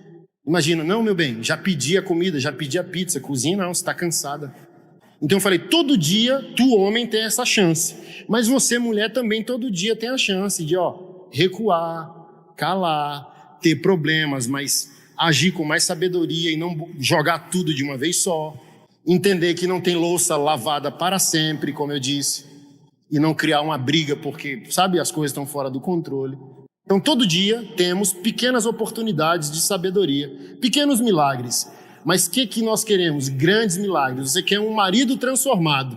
A: Imagina, não, meu bem, já pedi a comida, já pedi a pizza, cozinha não, você está cansada. Então eu falei, todo dia tu, homem, tem essa chance. Mas você, mulher, também todo dia tem a chance de, recuar, calar, ter problemas, mas agir com mais sabedoria e não jogar tudo de uma vez só. Entender que não tem louça lavada para sempre, como eu disse, e não criar uma briga porque, sabe, as coisas estão fora do controle. Então, todo dia temos pequenas oportunidades de sabedoria, pequenos milagres. Mas o que nós queremos? Grandes milagres. Você quer um marido transformado.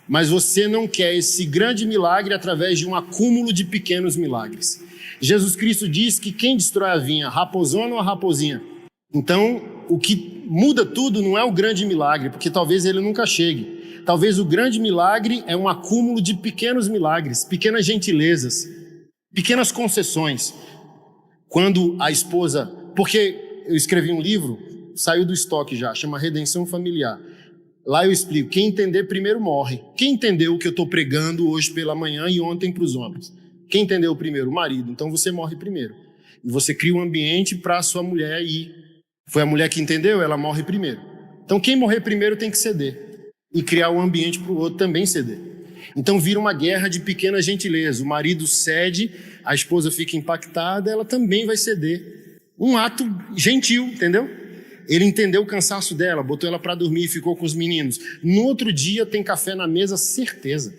A: mas você não quer esse grande milagre através de um acúmulo de pequenos milagres. Jesus Cristo diz que quem destrói a vinha, a raposona ou a raposinha? Então, o que muda tudo não é o grande milagre, porque talvez ele nunca chegue. Talvez o grande milagre é um acúmulo de pequenos milagres, pequenas gentilezas, pequenas concessões. Quando a esposa... Porque eu escrevi um livro, saiu do estoque já, chama Redenção Familiar. Lá eu explico, quem entender primeiro morre. Quem entendeu o que eu estou pregando hoje pela manhã e ontem para os homens? Quem entendeu primeiro? O marido. Então você morre primeiro. E você cria um ambiente para a sua mulher ir. Foi a mulher que entendeu, ela morre primeiro. Então quem morrer primeiro tem que ceder. E criar um ambiente para o outro também ceder. Então vira uma guerra de pequena gentileza. O marido cede, a esposa fica impactada, ela também vai ceder. Um ato gentil, entendeu? Ele entendeu o cansaço dela, botou ela para dormir e ficou com os meninos. No outro dia tem café na mesa, certeza.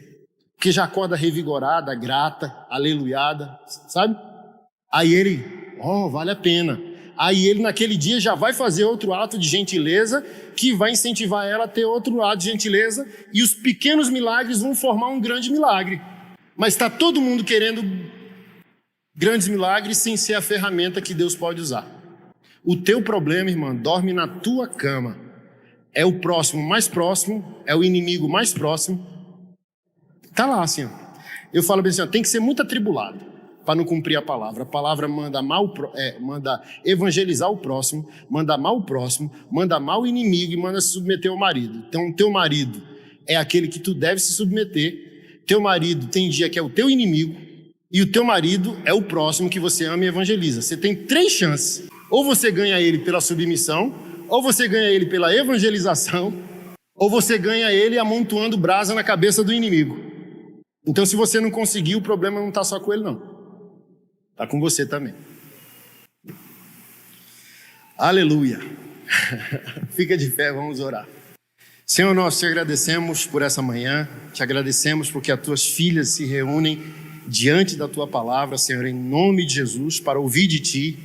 A: Porque já acorda revigorada, grata, aleluiada, sabe? Aí ele, vale a pena. Aí ele naquele dia já vai fazer outro ato de gentileza que vai incentivar ela a ter outro ato de gentileza e os pequenos milagres vão formar um grande milagre. Mas está todo mundo querendo grandes milagres sem ser a ferramenta que Deus pode usar. O teu problema, irmã, dorme na tua cama. É o próximo mais próximo, é o inimigo mais próximo. Tá lá assim, ó. Eu falo bem assim, ó, tem que ser muito atribulado para não cumprir a palavra. A palavra manda manda evangelizar o próximo, manda amar o próximo, manda amar o inimigo e manda se submeter ao marido. Então, teu marido é aquele que tu deve se submeter. Teu marido tem dia que é o teu inimigo e o teu marido é o próximo que você ama e evangeliza. Você tem 3 chances. Ou você ganha ele pela submissão, ou você ganha ele pela evangelização, ou você ganha ele amontoando brasa na cabeça do inimigo. Então, se você não conseguir, o problema não está só com ele, não. Está com você também. Aleluia. Fica de pé, vamos orar. Senhor, nós te agradecemos por essa manhã, te agradecemos porque as tuas filhas se reúnem diante da tua palavra, Senhor, em nome de Jesus, para ouvir de ti,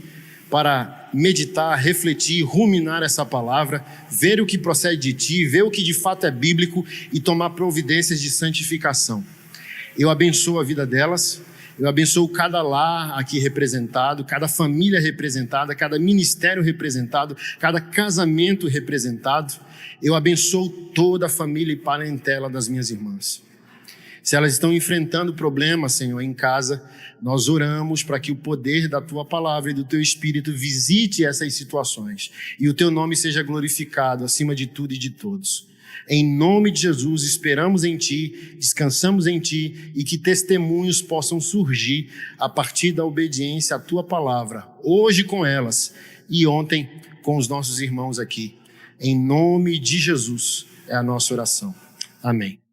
A: para meditar, refletir, ruminar essa palavra, ver o que procede de ti, ver o que de fato é bíblico e tomar providências de santificação. Eu abençoo a vida delas, eu abençoo cada lar aqui representado, cada família representada, cada ministério representado, cada casamento representado. Eu abençoo toda a família e parentela das minhas irmãs. Se elas estão enfrentando problemas, Senhor, em casa, nós oramos para que o poder da Tua palavra e do Teu Espírito visite essas situações e o Teu nome seja glorificado acima de tudo e de todos. Em nome de Jesus, esperamos em Ti, descansamos em Ti e que testemunhos possam surgir a partir da obediência à Tua palavra, hoje com elas e ontem com os nossos irmãos aqui. Em nome de Jesus é a nossa oração. Amém.